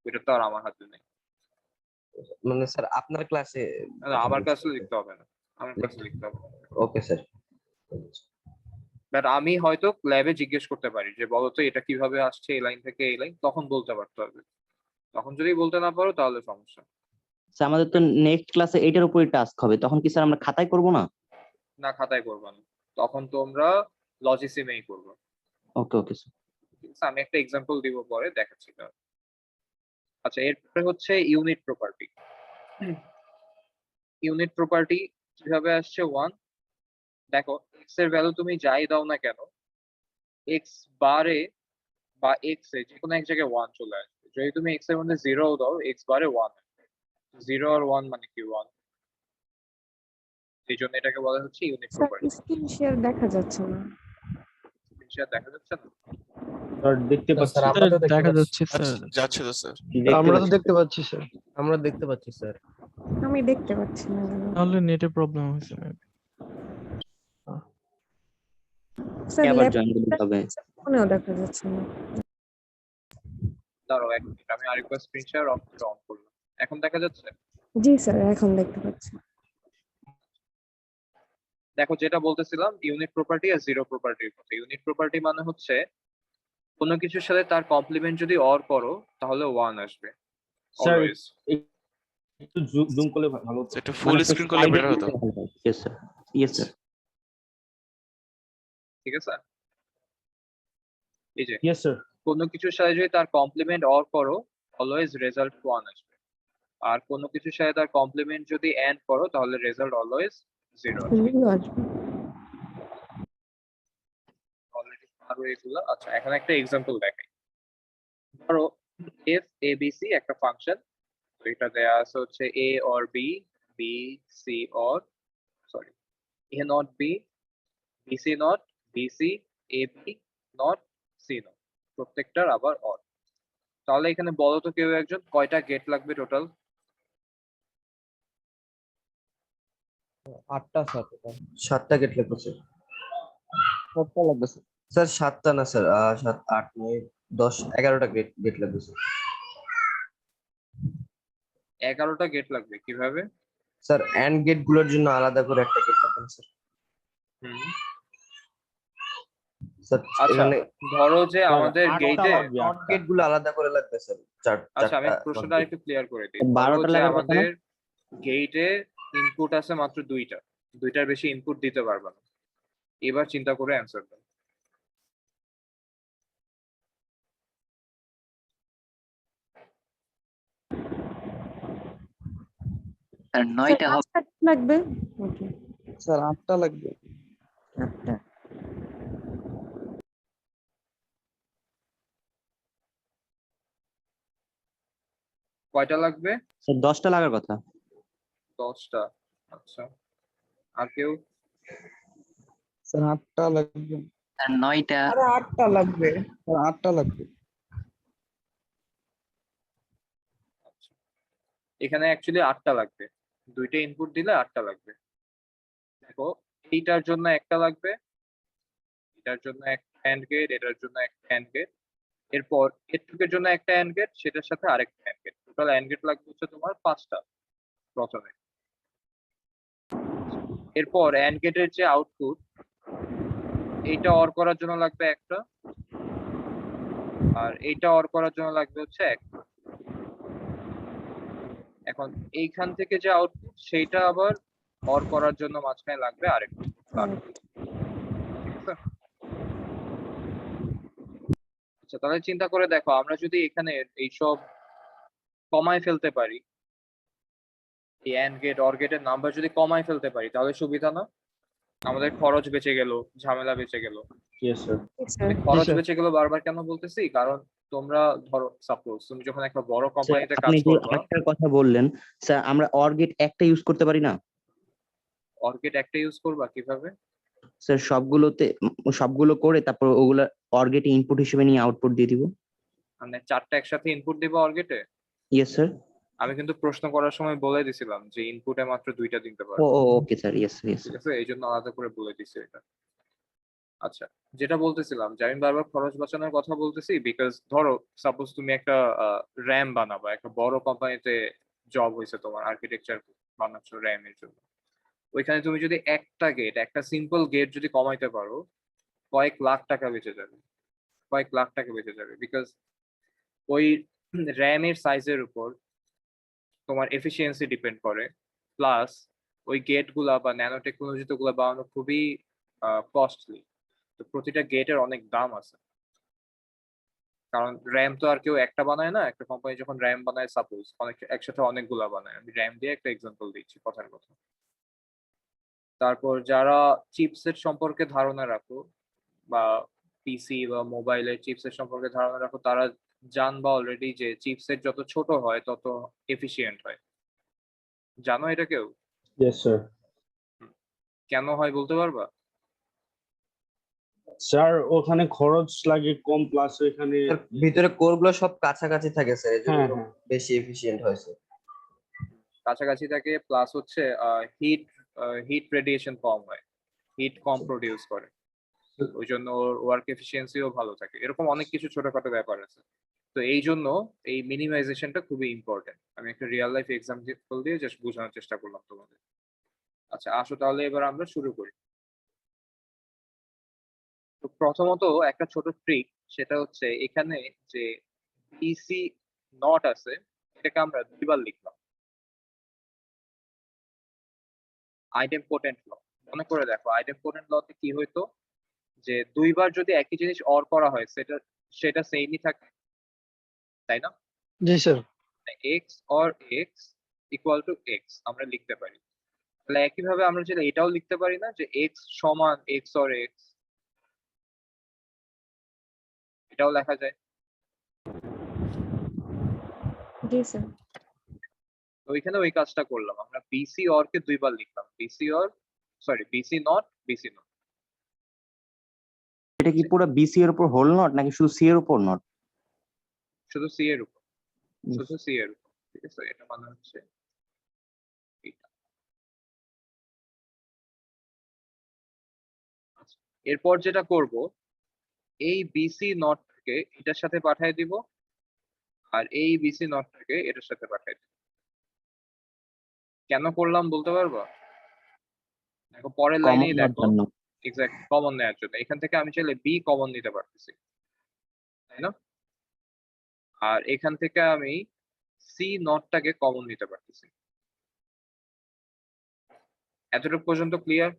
এটা তো আর আমার হাতে নেই। মানে স্যার আপনার ক্লাসে না, আমার কাছে লিখতে হবে না, আমার কাছে লিখতে হবে না। Okay sir. বাট আমি হয়তো ল্যাবে জিজ্ঞেস করতে পারি যে বলো তো এটা কিভাবে আসছে এই লাইন থেকে এই লাইন, তখন বলতে পারতে হবে। তখন যদি বলতে না পারো তাহলে সমস্যা। স্যার আমাদের তো নেক্সট ক্লাসে এটার উপরই টাস্ক হবে, তখন কি স্যার আমরা খাতায় করব না? না, খাতায় করবা না, তখন তোমরা লজিসিমেই করবে। ওকে ওকে স্যার। ঠিক আছে, আমি একটা এক্সাম্পল দিব পরে, দেখাচ্ছি না। আচ্ছা, এরপরে হচ্ছে ইউনিট প্রপার্টি। ইউনিট প্রপার্টি কিভাবে আসছে? 1, দেখো এক্স এর ভ্যালু তুমি যাই দাও না কেন, এক্স বারে বা এক্স এ যে কোনো এক জায়গায় 1 চলে আসবে। যদি তুমি এক্স এর মধ্যে 0 দাও, এক্স বারে 1 আসবে। 0 আর 1 মানে কি 1, এই জন্য এটাকে বলা হচ্ছে unit sir property. Screen share দেখা যাচ্ছে না। সেটা দেখা যাচ্ছে না? স্যার দেখতে না, পাচ্ছি। স্যার আমরা তো দেখতে দেখা পাচ্ছি। যাচ্ছে স্যার। যাচ্ছে তো স্যার। আমরা তো দেখতে পাচ্ছি স্যার। আমরা দেখতে পাচ্ছি স্যার। আমি দেখতে পাচ্ছি না কেন? তাহলে নেটে প্রবলেম হয়েছে maybe। স্যার আবার ল্যাপটপ জয়েন করতে হবে। ফোনেও দেখা যাচ্ছে না। দাঁড়াও এক মিনিট, আমি আরেকবার স্ক্রিন শেয়ার অন করলাম, এখন দেখা যাচ্ছে? জি স্যার, এখন দেখতে পাচ্ছি। দেখো যেটা বলতেছিলাম, ইউনিট প্রপার্টি আর জিরো প্রপার্টির কথা। ইউনিট প্রপার্টি মানে হচ্ছে কোনো কিছুর সাথে তার কমপ্লিমেন্ট যদি অর করো তাহলে 1 আসবে স্যার অলওয়েজ। একটু জুম করলে ভালো হতো। একটু ফুল স্ক্রিন করলে বেটার হতো। Yes sir, yes sir. ঠিক আছে, এই যে ইয়েস স্যার। কোনো কিছুর সাথে যদি তার কমপ্লিমেন্ট অর করো অলওয়েজ রেজাল্ট 1 আসবে, আর কোনো কিছুর সাথে তার কমপ্লিমেন্ট যদি এন্ড করো তাহলে রেজাল্ট অলওয়েজ 0 আসবে। জিরো আসবে। অলরেডি আরো এগুলো। আচ্ছা, এখন একটা এক্সাম্পল দেখাই। ধরো এফ এ বি সি একটা ফাংশন, তো এটা দেয়া আছে হচ্ছে A or B, B C or sorry A not B, B C not, B C, A B not, C not, প্রত্যেকটার আবার অর। তাহলে এখানে বলো তো কেউ একজন কয়টা গেট লাগবে টোটাল? 8টা স্যার। 7টা গেট লাগবে স্যার। 7টা লাগবে স্যার। স্যার 7টা না স্যার, 7 8 9 10 11টা গেট লাগবে স্যার। 11টা গেট লাগবে কিভাবে? স্যার এন্ড গেট গুলোর জন্য আলাদা করে একটা গেট লাগবে না স্যার? হুম, স্যার আচ্ছা এখানে ধরো যে আমাদের 8টা গেটে, লাগবে, নট 8টা। গেট গুলো আলাদা করে লাগবে স্যার। আচ্ছা আমি 4টা প্রশ্নটা আরেকটু ক্লিয়ার করে দিই। ধরো 12টা যে লাগার কথা না? আমাদের গেটে ইনপুট আছে মাত্র 2টা, 2টার বেশি ইনপুট দিতে পারবে না। এবার চিন্তা করে অ্যান্সার দাও। স্যার 5টা লাগবে। ওকে, স্যার 8টা লাগবে। 8টা। কয়টা লাগবে? স্যার 10টা লাগার কথা। 10টা। আচ্ছা, আর কেউ? স্যার 8টা লাগবে। স্যার 9টা। আরে 8টা লাগবে। স্যার 8টা লাগবে। আচ্ছা, এখানে অ্যাকচুয়ালি 8টা লাগবে, 2টা ইনপুট দিলে 8টা লাগবে। দেখো এইটার জন্য একটা লাগবে, এটার জন্য একটা অ্যান্ড গেট, এটার জন্য একটা অ্যান্ড গেট, এরপর এর জন্য একটা অ্যান্ড গেট, সেটার সাথে আরেকটা AND gate, total AND gate লাগবে হচ্ছে তোমার 5টা প্রথমে। এরপর অ্যান্ড গেটের যে আউটপুট, এইটা অর করার জন্য লাগবে একটা, আর এইটা অর করার জন্য লাগবে হচ্ছে একটা। এখন এইখান থেকে যে আউটপুট সেইটা আবার অর করার জন্য মাঝখানে লাগবে আরেকটা। ঠিক আছে? আচ্ছা তাহলে চিন্তা করে দেখো, আমরা যদি এখানে এইসব কমায় ফেলতে পারি, এই অ্যান্ড গেট অর গেটের নাম্বার যদি কমায় ফেলতে পারি তাহলে সুবিধা না? আমাদের খরচ বেঁচে গেল, ঝামেলা বেঁচে গেল। Yes sir. খরচ স্যার। বেঁচে গেল বারবার কেন বলতেছি, কারণ তোমরা ধরো সাপোজ তুমি যখন একটা বড় স্যার কোম্পানিতে কাজ আপনি যে করবা, আরেকটার কথা বললেন স্যার, আমরা অর গেট একটা ইউজ করতে পারি না অর্কিড একটা ইউজ করবা কিভাবে? স্যার? সবগুলো করে তারপর ওগুলা অর গেটে ইনপুট হিসেবে নিয়ে আউটপুট দিয়ে দিব। মানে 4টা একসাথে ইনপুট দিবা অর্গেটে? Yes sir. আমি কিন্তু প্রশ্ন করার সময় বলে দিছিলাম যে ইনপুটে মাত্র 2টা দিতে ও পারবো, ওকে স্যার, ইয়েস ইয়েস ঠিক আছে? এই জন্য আলাদা করে বলে দিছি এটা। আচ্ছা, যেটা বলতেছিলাম যে আমি বারবার খরচ বাঁচানোর কথা বলতেছি বিকজ ধরো সাপোজ তুমি একটা র্যাম বানাবা, একটা বড় কোম্পানিতে জব হয়েছে তোমার, আর্কিটেকচার বানাচ্ছো র্যাম এর জন্য। ওইখানে তুমি যদি একটা সিম্পল গেট যদি কমাইতে পারো, কয়েক লাখ টাকা বেঁচে যাবে, কয়েক লাখ টাকা বেঁচে যাবে। বিকজ ওই র্যামের সাইজের উপর তোমার এফিসিয়েন্সি ডিপেন্ড করে, প্লাস ওই গেট গুলা বা ন্যানো টেকনোলজিতে গুলা বানানো খুবই কস্টলি। তো প্রতিটা গেটের অনেক দাম আছে, কারণ র্যাম তো আর কেউ একটা বানায় না। একটা কোম্পানি যখন র্যাম বানায়, সাপোজ একসাথে অনেকগুলা বানায়, আমি র্যাম দিয়ে একটা এক্সাম্পল দিচ্ছি কথার কথা। তারপর যারা চিপসেট সম্পর্কে ধারণা রাখো, বা পিসি বা মোবাইলের চিপসেট সম্পর্কে ধারণা রাখো, তারা জানবা অলরেডি যে চিপসেট যত ছোট হয় তত এফিশিয়েন্ট হয়। জানো এটা কেউ? Yes sir. কেন হয় বলতে পারবা? স্যার ওখানে খরচ লাগে কম, প্লাস এখানে স্যার ভিতরে কোর গুলো সব কাছাকাছি থাকে স্যার, এই জন্য হ্যাঁ হ্যাঁ বেশি এফিশিয়েন্ট হয় স্যার। কাছাকাছি থাকে, প্লাস হচ্ছে হিট হিট রেডিয়েশন কম হয়, হিট কম প্রডিউস করে, ওই জন্য ওর ওয়ার্ক এফিসিয়েন্সিও ভালো থাকে। এরকম অনেক কিছু ছোটখাটো ব্যাপার আছে। তো এই জন্য এই মিনিমাইজেশনটা খুবই ইম্পর্টেন্ট। আমি একটা রিয়েল লাইফ এক্সাম্পল দিয়ে জাস্ট বোঝানোর চেষ্টা করলাম তোমাদের। আচ্ছা আসো তাহলে এবার আমরা শুরু করি। তো প্রথমত একটা ছোট ট্রিক, সেটা হচ্ছে এখানে যে বিসি নট আছে, এটাকে আমরা দুইবার লিখলাম আইডেম্পোটেন্ট ল। মনে করে দেখো আইডেম্পোটেন্ট লতে কি হইতো, যে দুইবার যদি একই জিনিস অর করা হয় সেটা সেটা সেমই থাকে, তাই না? জি sir. X or x equal to x আমরা লিখতে পারি। তাহলে একইভাবে আমরা যেটা এটাও লিখতে পারি না, যে এক্স সমান এক্স অর এক্স, এটাও লেখা যায়। জি স্যার। তো ওইখানে ওই কাজটা করলাম, আমরা বিসি অর কে দুইবার লিখলাম, বিসি নট। এটা কি পুরো বিসি এর উপর হোল নট নাকি শুধু সি এর উপর নট? শুধু সি এর উপর, শুধু সি এর উপর, ঠিক আছে? এটা মানে হচ্ছে এইটা। আচ্ছা, এরপর যেটা করব, এই বিসি নটকে এটার সাথে পাঠিয়ে দিব, আর এই বিসি নটটাকে এটার সাথে পাঠিয়ে দিব। কেন করলাম বলতে পারবা? দেখো পরের কমন লাইনেই নেওয়ার দেখো, জন্য। এক্স্যাক্ট কমন নেওয়ার জন্য। এখান থেকে আমি চাইলে বি কমন নিতে পারতেছি, তাই না? আর এখান থেকে আমি সি নটটাকে কমন নিতে পারতেছি। এতটুকু পর্যন্ত ক্লিয়ার?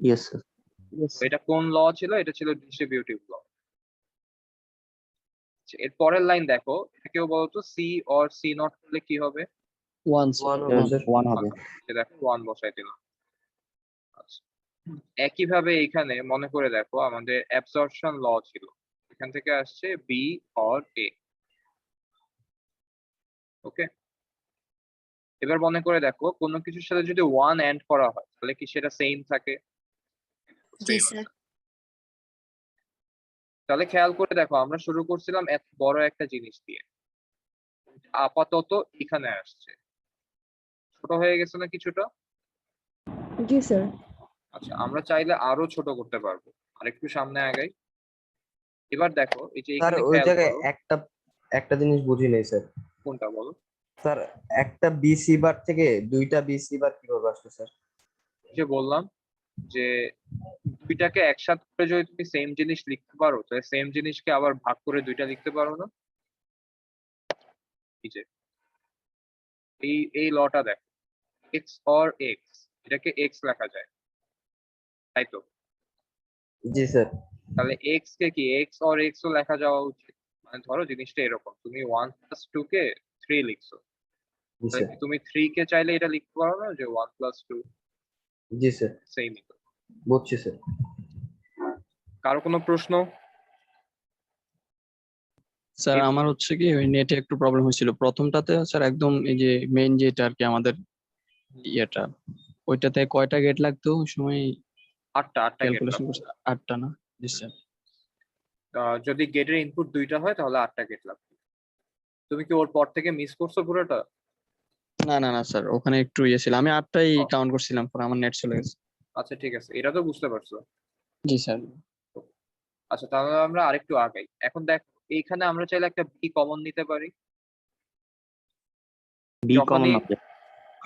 Yes sir. এটা কোন ল ছিল? এটা ছিল ডিস্ট্রিবিউটিভ ল। এর পরের লাইন দেখো, এটাকেও বলতো সি অর সি নট করলে কি হবে? ওয়ান ওয়ান হবে স্যার। ওয়ান হবে। দেখো ওয়ান বসাই দিলাম। আচ্ছা, একইভাবে এখানে মনে করে দেখো আমাদের অ্যাবসর্পশন ল ছিল, এখান থেকে আসছে বি অর এ। ওকে, এবার মনে করে দেখো কোনো কিছুর সাথে যদি ওয়ান অ্যাড করা হয় তাহলে কি সেটা সেম থাকে? জি Same স্যার। আছে। তাহলে খেয়াল করে দেখো, আমরা শুরু করছিলাম এত বড় একটা জিনিস দিয়ে, আপাতত এখানে আসছে, ছোট হয়ে গেছে না কিছুটা? জি স্যার। আচ্ছা, আমরা চাইলে আরো ছোট করতে পারবো, আরেকটু সামনে আগাই। এবার দেখো এই যে স্যার এখানে ওই খেয়াল জায়গায় করো। একটা একটা জিনিস বুঝি নাই স্যার। কোনটা বলো? স্যার একটা বিসি বার থেকে দুইটা বিসি বার কিভাবে আসলো স্যার? এই যে বললাম যে দুইটাকে একসাথে করে যদি তুমি সেম জিনিস লিখতে পারো, তাহলে সেম জিনিসকে আবার ভাগ করে দুইটা লিখতে পারো না? এই যে এই লটা দেখো, এক্স অর এক্স, এটাকে এক্স লেখা যায়, তাই তো? জি স্যার। তাহলে এক্স কে কি এক্স অর এক্স ও লেখা যাওয়া উচিত। মানে ধরো জিনিসটা এরকম, তুমি 1+2 কে 3 লিখছো, জি তাহলে স্যার। কি তুমি 3 কে চাইলে এটা লিখতে পারো না যে 1+2? জি স্যার, সেমই। বুঝছি স্যার। কারো কোনো প্রশ্ন? স্যার এই- আমার হচ্ছে কি ওই নেটে একটু প্রবলেম হয়েছিল প্রথমটাতে স্যার, একদম এই যে মেইন যেটা আর কি আমাদের ইয়েটা, ওইটাতে কয়টা গেট লাগতো ওই সময় 8টা গেট ক্যালকুলেশন করছে? 8টা না? জি স্যার। যদি গেটের ইনপুট 2টা হয় তাহলে 8টা গেট লাগবে। তুমি কি ওর পর থেকে মিস করছো পুরোটা? না না না স্যার, ওখানে একটু ইয়ে ছিল, আমি 8টাই ও। কাউন্ট করছিলাম, পরে আমার নেট চলে গেছে। আচ্ছা ঠিক আছে, এটা তো বুঝতে পারছো। জি স্যার। আচ্ছা তাহলে আমরা আরেকটু আগাই। এখন দেখ, এইখানে আমরা চাইলে একটা বি কমন নিতে পারি। বি কমন যখনই হবে।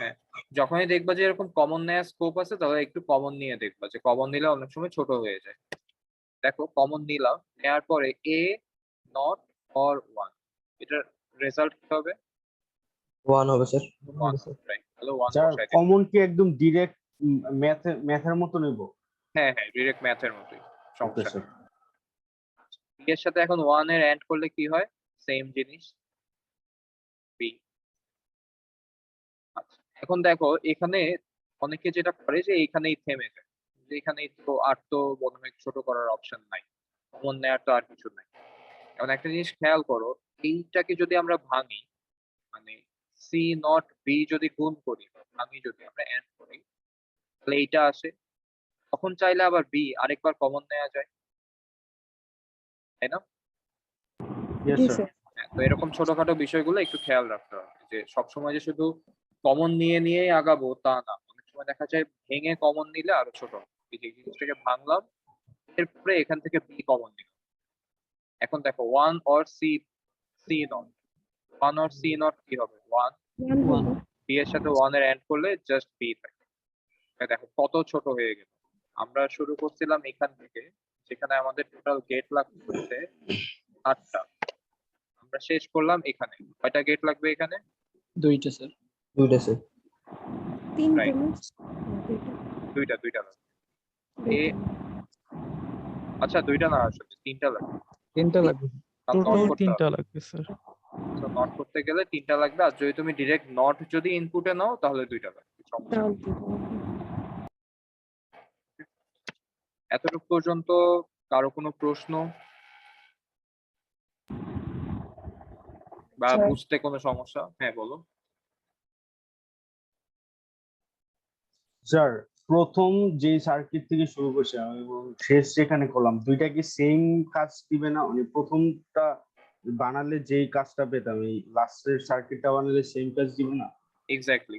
হ্যাঁ, যখনই দেখবা যে এরকম কমন নেওয়ার স্কোপ আছে তাহলে একটু কমন নিয়ে দেখবা, যে কমন নিলে অনেক সময় ছোট হয়ে যায়। দেখো কমন নিলাম, নেওয়ার পরে এ নট অর 1, এটার রেজাল্ট কি হবে? 1 হবে স্যার। 1, রাইট? তাহলে 1 স্যার বসাই দিই। কমন কি একদম ডিরেক্ট ম্যাথের মতো নেব? হ্যাঁ হ্যাঁ, ডিরেক্ট ম্যাথের মতোই, ওকে সমস্যা স্যার। নেই। বি এর সাথে এখন 1 এর অ্যাড করলে কি হয়? সেম জিনিস, বি। আচ্ছা এখন দেখো এখানে অনেকে যেটা করে যে এইখানেই থেমে যায়, যে এখানেই তো আর তো মনে হয় ছোট করার অপশন নাই, কমন নেওয়ার তো আর কিছু নাই। এখন একটা জিনিস খেয়াল করো, এইটাকে যদি আমরা ভাঙি, মানে সি নট বি যদি গুণ করি, ভাঙি যদি আমরা এন্ড করি, তাহলে এইটা আসে। তখন চাইলে আবার বি আরেকবার কমন নেওয়া যায়, তাই না? ইয়েস জি স্যার। স্যার। হ্যাঁ, তো এরকম ছোটখাটো বিষয়গুলো একটু খেয়াল রাখতে হবে, যে সবসময় যে শুধু কমন নিয়েই আগাবো তা না, অনেক সময় দেখা যায় ভেঙে কমন নিলে আরো ছোট হয়। এই যে জিনিসটাকে ভাঙলাম, এরপরে এখান থেকে বি কমন নিলাম। এখন দেখো 1 OR C, C not, 1 OR C not কি হবে? 1। 1 হবে। বি এর সাথে 1 এর এন্ড করলে জাস্ট বি থাকে। দেখো কত ছোট হয়ে গেল। আমরা শুরু করছিলাম এখান থেকে, যেখানে আমাদের টোটাল গেট লাগবে হচ্ছে 8টা, আমরা শেষ করলাম এখানে। কয়টা গেট লাগবে এখানে? 2টা স্যার। 2টা স্যার। 3টে Right. না? 2টা লাগবে। এ 2টা। আচ্ছা 2টা না, আসলে 3টা লাগবে। 3টা লাগবে, কারণ টোটাল নট করতে 3টা হবে। লাগবে স্যার। তো নট করতে গেলে 3টা লাগবে, আর যদি তুমি ডিরেক্ট নট যদি ইনপুটে নাও তাহলে 2টা লাগবে, সমস্যা তাও নেই। 2টা লাগবে। এতটুকু পর্যন্ত কারো কোনো প্রশ্ন বা স্যার। বুঝতে কোনো সমস্যা? হ্যাঁ বলো। স্যার প্রথম যে সার্কিট থেকে শুরু করছিলাম এবং শেষ যেখানে করলাম, দুইটা কি সেম কাজ দিবে না? মানে প্রথমটা বানালে যেই কাজটা পেতাম, এই লাস্টের সার্কিটটা বানালে সেম কাজ দিবে না? এক্স্যাক্টলি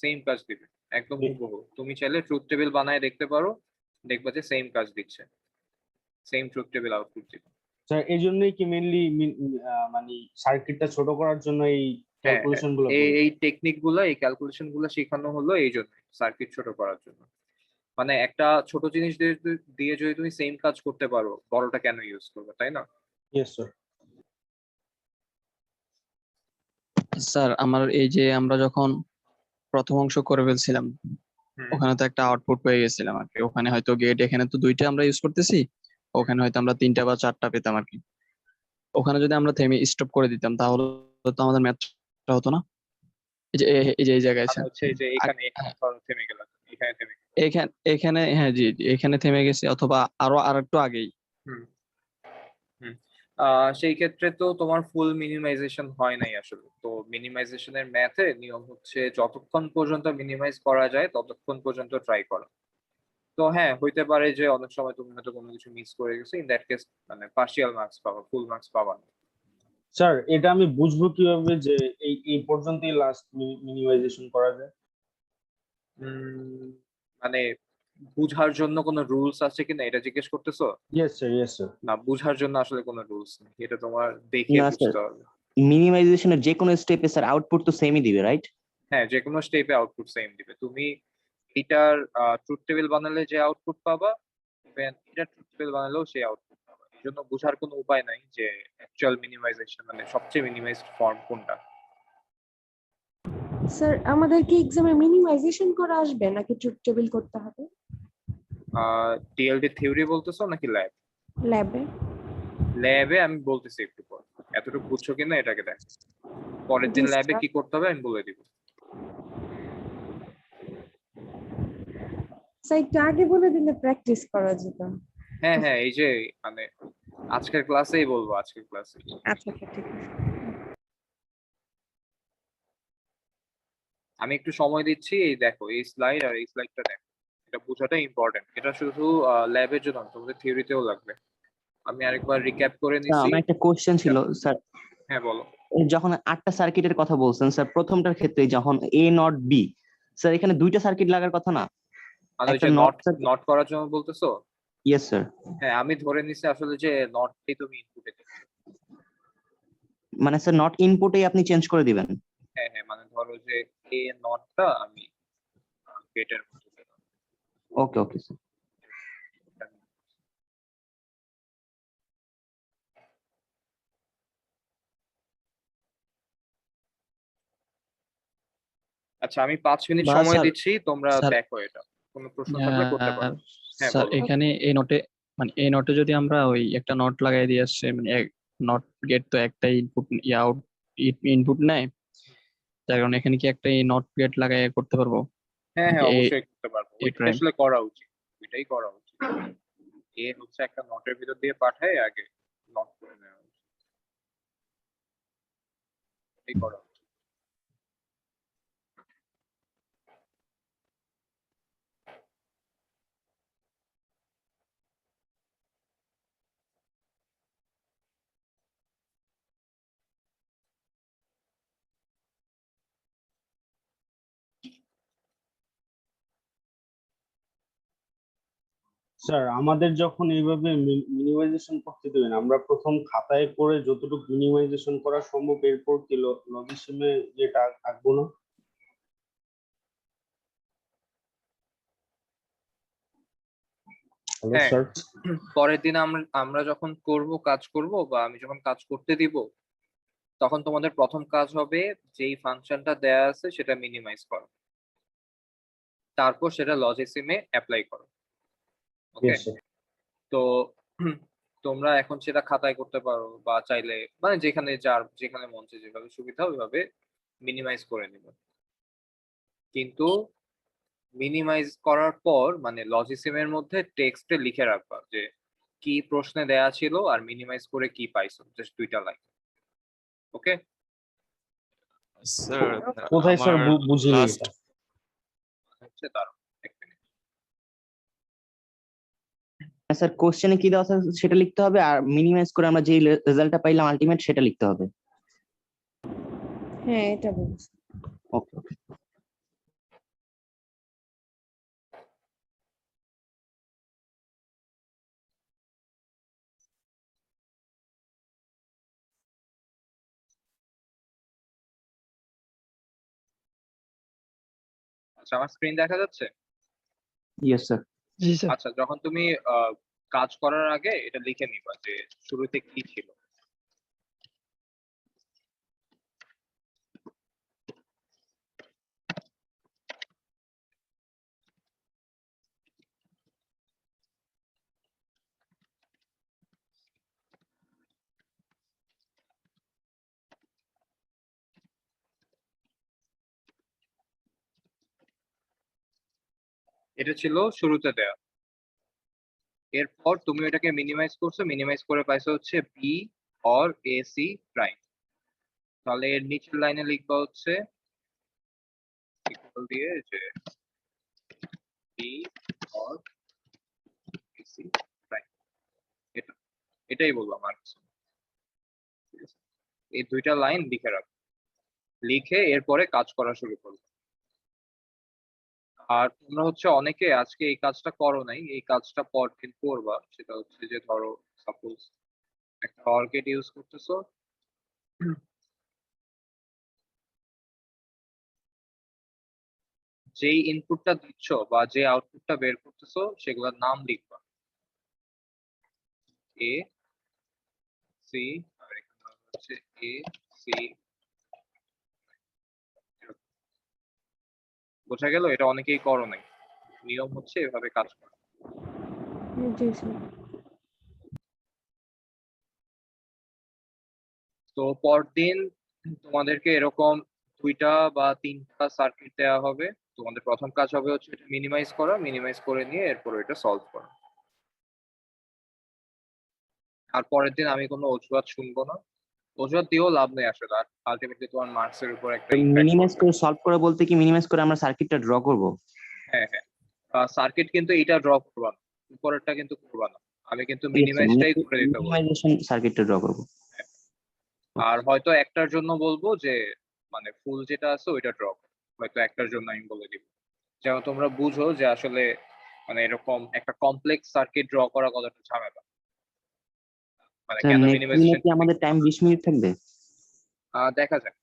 সেম কাজ দিবে, একদম হুবহু। তুমি চাইলে ট্রুথ টেবিল বানায় দেখতে পারো, দেখবা যে সেম কাজ দিচ্ছে, সেম ট্রুথ টেবিল আউটপুট দিবে। স্যার এই জন্যই কি মেইনলি মানে সার্কিটটা ছোট করার জন্য এই হ্যাঁ ক্যালকুলেশন গুলো এই করি? এই টেকনিক গুলো, এই ক্যালকুলেশন গুলো শেখানো হলো এই জন্য, সার্কিট ছোট করার জন্য। মানে একটা ছোট জিনিস দিয়ে যদি তুমি সেম কাজ করতে পারো, বড়টা কেন ইউজ করবে, তাই না? Yes sir. স্যার আমার এই যে আমরা যখন প্রথম অংশ করে ফেলছিলাম, হুম, ওখানে তো একটা আউটপুট পেয়ে গেছিলাম আর কি। ওখানে হয়তো গেট, এখানে তো 2টা আমরা ইউজ করতেছি, ওখানে হয়তো আমরা 3টা বা 4টা পেতাম আর কি। ওখানে যদি আমরা থেমে স্টপ করে দিতাম তাহলে তো আমাদের ম্যাথটা হতো না। এই জায়গায় মানে স্যার। হচ্ছে এই যে এখানে ধরো থেমে গেল, এখানে থেমে গেল। এখানে এখানে হ্যাঁ জি জি, এখানে থেমে গেছে, অথবা আরো আরেকটু আগেই। হুম হুম। সেই ক্ষেত্রে তো তোমার ফুল মিনিমাইজেশন হয় নাই আসলে। তো মিনিমাইজেশনের ম্যাথে নিয়ম হচ্ছে যতক্ষণ পর্যন্ত মিনিমাইজ করা যায় ততক্ষণ পর্যন্ত ট্রাই করা। তো হ্যাঁ, হইতে পারে যে অনেক সময় তুমি হয়তো কোনো কিছু মিস করে গেছো, ইন দ্যাট কেস মানে পার্শিয়াল মার্কস পাবা, ফুল মার্কস পাবা না। স্যার এটা আমি বুঝবো কিভাবে যে এই এই পর্যন্তই লাস্ট মিনিমাইজেশন করা যায়? মানে বুঝার জন্য কোনো রুলস আছে কিনা এটা জিজ্ঞেস করতেছো? Yes sir, yes sir. না, বুঝার জন্য আসলে কোনো রুলস নেই, এটা তোমার দেখে না স্যার, বুঝতে হবে। মিনিমাইজেশনের যে কোনো স্টেপে স্যার আউটপুট তো সেমই দিবে, রাইট? হ্যাঁ, যে কোনো স্টেপে আউটপুট সেম দিবে। তুমি এটার ট্রুথ টেবিল বানালে যে আউটপুট পাবা, ইভেন এটা ট্রুথ টেবিল বানালেও সেই আউটপুট পাবা। এই জন্য বোঝার কোনো উপায় নাই যে অ্যাকচুয়াল মিনিমাইজেশন মানে সবচেয়ে মিনিমাইজড ফর্ম কোনটা। স্যার আমাদের কি এক্সামে মিনিমাইজেশন করা আসবে নাকি ট্রুথ টেবিল করতে হবে? টিএলডি থিওরি বলতেছো নাকি ল্যাব? ল্যাবে। ল্যাবে আমি বলতেছি একটু পর, এতটুকু বুঝছো কিনা এটাকে দেখ। পরের জি দিন ল্যাবে স্যার। কি করতে হবে আমি বলে দিব। স্যার একটু আগে বলে দিলে প্র্যাকটিস করা যেত। হ্যাঁ হ্যাঁ, এই যে মানে আজকের ক্লাসেই বলবো, আজকের ক্লাসে। আচ্ছা আচ্ছা ঠিক আছে। আমি একটু সময় দিচ্ছি, এই দেখো এই স্লাইড আর এই স্লাইডটা দেখো, এটা বোঝাটা ইম্পর্টেন্ট। এটা শুধু ল্যাবের জন্য না, তোমাদের থিওরিতেও লাগবে। আমি আরেকবার রিক্যাপ করে স্যার নিচ্ছি। আমার একটা কোশ্চেন ছিল স্যার, হ্যাঁ বলো। যখন 8টা সার্কিটের কথা বলছেন স্যার, প্রথমটার ক্ষেত্রে যখন এ নট বি, স্যার এখানে 2টা সার্কিট লাগার কথা না? মানে ওই একটা যে নট নট করার জন্য বলতেছো? Yes sir. হ্যাঁ, আমি ধরে নিছি আসলে যে নটটাই তুমি ইনপুটে দিচ্ছ। মানে স্যার নট ইনপুটেই আপনি চেঞ্জ করে দিবেন? হ্যাঁ হ্যাঁ, মানে ধরো যে এ নটটা আমি গেটের মধ্যে দিলাম। ওকে ওকে স্যার। আচ্ছা, আমি 5 মিনিট বা সময় স্যার, দিচ্ছি, তোমরা স্যার, দেখো এটা। কোনো প্রশ্ন থাকলে করতে পারো। হ্যাঁ স্যার বলো। এখানে এই নোটে, মানে এই নোটে যদি আমরা ওই একটা নট লাগাই দিয়ে আসছে, মানে নট গেট তো একটাই ইনপুট আউট ইনপুট নেয়, তার কারণে এখানে কি একটা নট গেট লাগাই করতে পারবো? হ্যাঁ হ্যাঁ, এ অবশ্যই করতে পারবো, এ ওইটাই প্রাইম। আসলে করা উচিত, ওইটাই করা উচিত। এ হচ্ছে একটা নটের ভিতর দিয়ে পাঠায়, আগে নট করে নেওয়া উচিত, এটাই করা উচিত। স্যার আমাদের যখন এইভাবে মিনিমাইজেশন করতে দেবেন, আমরা প্রথম খাতায় করে যতটুকু মিনিমাইজেশন করা সম্ভব, এরপর কি লজিসিমে যেটা আঁকবো না? হ্যালো হ্যাঁ, স্যার। পরের দিন আমরা যখন কাজ করব, বা আমি যখন কাজ করতে দিব, তখন তোমাদের প্রথম কাজ হবে যেই ফাংশনটা দেয়া আছে সেটা মিনিমাইজ করো, তারপর সেটা লজিসিমে অ্যাপ্লাই করো। ওকে? Yes sir. তো তোমরা এখন সেটা খাতায় করতে পারো, বা চাইলে মানে যেখানে মন চায় যেভাবে সুবিধা ওইভাবে মিনিমাইজ করে নিবে। কিন্তু মিনিমাইজ করার পর মানে লজিসিমের মধ্যে টেক্সটে লিখে রাখবা যে কি প্রশ্নে দেয়া ছিল আর মিনিমাইজ করে কি পাইছো, জাস্ট 2টা লাইন। ওকে? স্যার কোথায় স্যার আমার বুঝিনি লাস্ট এটা? হচ্ছে দাঁড়াও এক মিনিট। স্যার কোশ্চেনে কি দেওয়া আছে সেটা লিখতে হবে, আর মিনিমাইজ করে আমরা যে রেজাল্টটা পাইলাম আলটিমেট সেটা লিখতে হবে। হ্যাঁ এটা বলছি। ওকে ওকে। আচ্ছা, আমার স্ক্রিন দেখা যাচ্ছে? Yes sir. জি স্যার। আচ্ছা, যখন তুমি কাজ করার আগে এটা লিখে নিবা যে শুরুতে কি ছিল। এটা ছিল শুরুতে দেয়া। এরপর তুমি এটাকে মিনিমাইজ করছো, মিনিমাইজ করে পাইছো হচ্ছে B OR A C prime. তাহলে এর নিচের লাইনে লিখবা হচ্ছে ইকুয়াল দিয়ে যে B OR A C prime. এটা এটাই বললাম, আর কিছু না। ঠিক আছে? এই 2টা লাইন লিখে রাখো, লিখে এরপরে কাজ করা শুরু করবে। আর তোমরা হচ্ছে অনেকে আজকে এই কাজটা করো নাই, এই কাজটা পরদিন করবা। সেটা হচ্ছে যে ধরো সাপোজ একটা অর্কিড ইউজ করতেছো, যেই ইনপুটটা দিচ্ছ বা যে আউটপুটটা বের করতেছো সেগুলোর নাম লিখবা, এ সি, আর এখানে হচ্ছে এ সি। বোঝা গেল? এটা অনেকেই করো নাই, নিয়ম হচ্ছে এভাবে কাজ করা। জি স্যার। তো পরদিন তোমাদেরকে এরকম 2টা বা 3টা সার্কিট দেওয়া হবে, তোমাদের প্রথম কাজ হবে হচ্ছে এটা মিনিমাইজ করা, মিনিমাইজ করে নিয়ে এরপর এটা সলভ করা। আর পরের দিন আমি কোনো অজুহাত শুনবো না, অজুহাত দিয়েও লাভ নেই আসলে, আলটিমেটলি তোমার মার্কস এর উপর একটা ইম্প্যাক্ট মিনিমাইজ করবে। করে সলভ করে বলতে কি মিনিমাইজ করে আমরা সার্কিটটা ড্র করব? হ্যাঁ হ্যাঁ, সার্কিট কিন্তু এটা ড্র করবা না, উপরেরটা কিন্তু করবা না, আমি কিন্তু মিনিমাইজটাই করে দিতে বলবো। মিনিমাইজেশন সার্কিটটা ড্র করব। আর হয়তো একটার জন্য বলবো যে মানে ফুল যেটা আছে ওইটা ড্র, হয়তো একটার জন্য আমি বলে দিব, যেন তোমরা বুঝো যে আসলে মানে এরকম একটা কমপ্লেক্স সার্কিট ড্র করা কতটা ঝামেলা, মানে স্যার কেন নেক্সট দিনে মিনিমাইজেশন কি আমাদের টাইম 20 মিনিট থাকবে? দেখা যাক,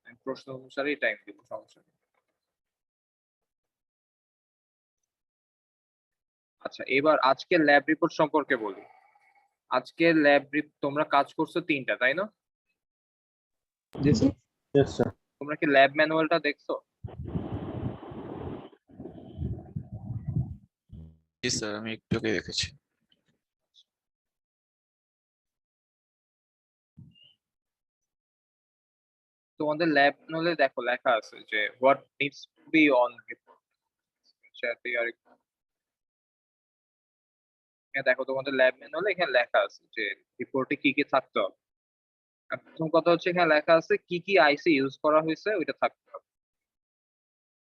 আমি প্রশ্ন অনুসারেই টাইম দিব, সমস্যা নেই। আচ্ছা, এবার আজকে ল্যাব রিপোর্ট সম্পর্কে বলি। আজকে ল্যাব তোমরা কাজ করছো 3টা, তাই না? Yes, sir. তোমরা কি ল্যাব ম্যানুয়ালটা দেখছো? জি স্যার, আমি একটু আগে দেখেছি। তোমাদের ল্যাব ম্যানুয়ালে দেখো লেখা আছে যে what needs to be on report. দেখো তোমাদের ল্যাব ম্যানুয়ালে এখানে লেখা আছে যে রিপোর্টে কি কি থাকতে হবে। আর প্রথম কথা হচ্ছে এখানে লেখা আছে কি কি আইসি ইউজ করা হয়েছে ওইটা থাকতে হবে।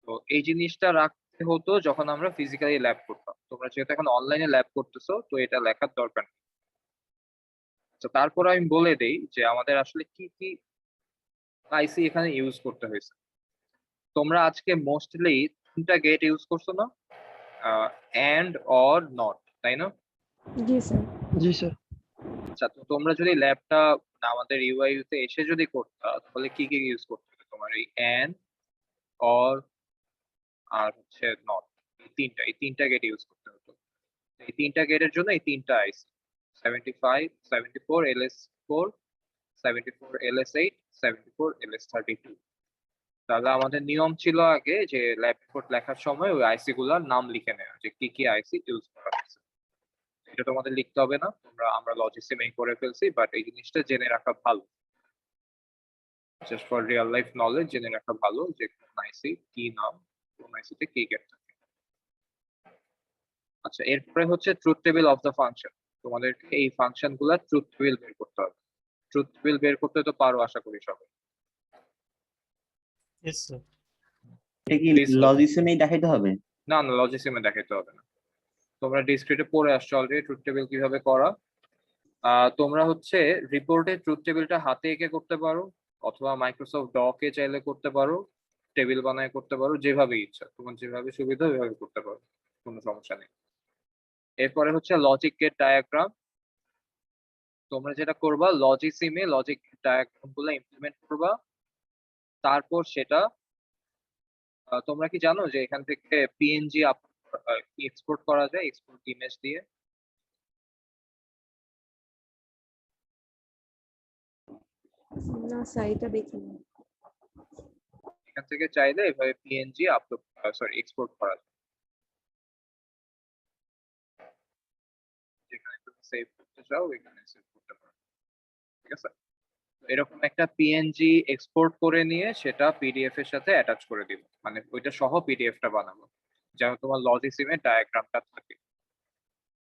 তো এই জিনিসটা রাখতে হতো যখন আমরা ফিজিক্যালি ল্যাব করতাম, তোমরা যেহেতু এখন অনলাইনে ল্যাব করতেছো তো এটা লেখার দরকার নেই। তো তারপর আমি বলে দেই যে আমাদের আসলে কি কি আইসি এখানে ইউজ করতে হয়েছে। তোমরা আজকে মোস্টলি 3টা গেট ইউজ করছো না, এন্ড অর নট, তাই না? জি স্যার। জি স্যার। আচ্ছা, তো তোমরা যদি ল্যাবটা আমাদের ইউআইইউ তে এসে যদি করতা তাহলে কি কি ইউজ করতে হতো? তোমার এই এন্ড, অর, আর হচ্ছে নট, এই তিনটা গেট ইউজ করতে হতো। এই 3টা গেটের জন্য এই 3টা আইসি 75, 74 LS4, 74 LS8, 74 LS32। তাহলে আমাদের নিয়ম ছিল আগে যে ল্যাব রিপোর্ট লেখার সময় ওই আইসি গুলার নাম লিখে নেওয়া, যে কি কি আইসি ইউজ করা হয়েছে। এটা তোমাদের লিখতে হবে না, আমরা লজিসিমেই করে ফেলছি, বাট এই জিনিসটা জেনে রাখা ভালো, just for real life knowledge জেনে রাখা ভালো যে কোন আইসি কি নাম, কোন আইসিতে কি গেট থাকে। আচ্ছা, এরপরে হচ্ছে truth table of the function. তোমাদেরকে এই ফাংশন গুলার ট্রুথ টেবিল বের করতে হবে। ট্রুথ টেবিল বের করতে তো পারো আশা করি সবাই। Yes sir. এটা কি Please, লজিসিমেই দেখাইতে হবে? না না, লজিসিমে দেখাইতে হবে না, তোমরা ডিসক্রিটে পড়ে আসছো অলরেডি ট্রুথ টেবিল কিভাবে করা। তোমরা হচ্ছে রিপোর্টে ট্রুথ টেবিলটা হাতে এঁকে করতে পারো, অথবা মাইক্রোসফট ডকে চাইলে করতে পারো, টেবিল বানায় করতে পারো, যেভাবে ইচ্ছা তোমার যেভাবে সুবিধা ওইভাবে করতে পারো, কোনো সমস্যা নেই। এরপরে হচ্ছে লজিক গেট ডায়াগ্রাম। তোমরা যেটা করবা লজিসিমে লজিক ডায়াগ্রাম গুলো ইমপ্লিমেন্ট করবা, তারপর সেটা তোমরা কি জানো যে এখান থেকে পিএনজি এক্সপোর্ট করা যায়, এক্সপোর্ট ইমেজ দিয়ে? না স্যার, এটা দেখিনি। এখান থেকে চাইলে এভাবে পিএনজি আপলোড এক্সপোর্ট করা যায়, যেখানে তুমি সেভ করতে চাও এখানে সেভ করতে পারো, ঠিক আছে? এরকম একটা পিএনজি এক্সপোর্ট করে নিয়ে সেটা পিডিএফ এর সাথে অ্যাটাচ করে দিব, মানে ওইটা সহ পিডিএফটা বানাবো যেন তোমার লজিসিমের ডায়াগ্রামটা থাকে।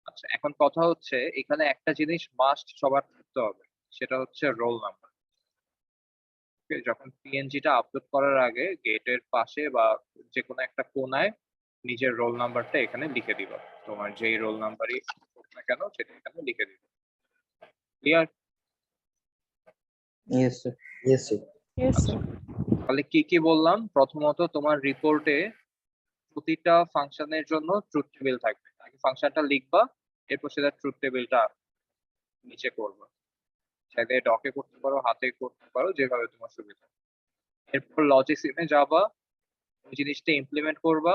আচ্ছা, এখন কথা হচ্ছে এখানে একটা জিনিস মাস্ট সবার থাকতে হবে, সেটা হচ্ছে রোল নাম্বার। যখন পিএনজিটা আপলোড করার আগে গেটের পাশে বা যে কোনো একটা কোনায় নিজের রোল নাম্বারটা এখানে লিখে দিবা, তোমার যেই রোল নাম্বারই হোক না কেন সেটা এখানে লিখে দিবা। Clear? Yes sir. Yes sir. Yes আচ্ছা, স্যার। তাহলে কি কি বললাম? প্রথমত তোমার রিপোর্টে প্রতিটা ফাংশনের জন্য ট্রুথ টেবিল থাকবে, আগে ফাংশনটা লিখবা, এরপর সেটা ট্রুথ টেবিলটা নিচে করবা, চাইলে ডকে করতে পারো, হাতে করতে পারো, যেভাবে তোমার সুবিধা। এরপর লজিসিমে যাবা, ওই জিনিসটা ইমপ্লিমেন্ট করবা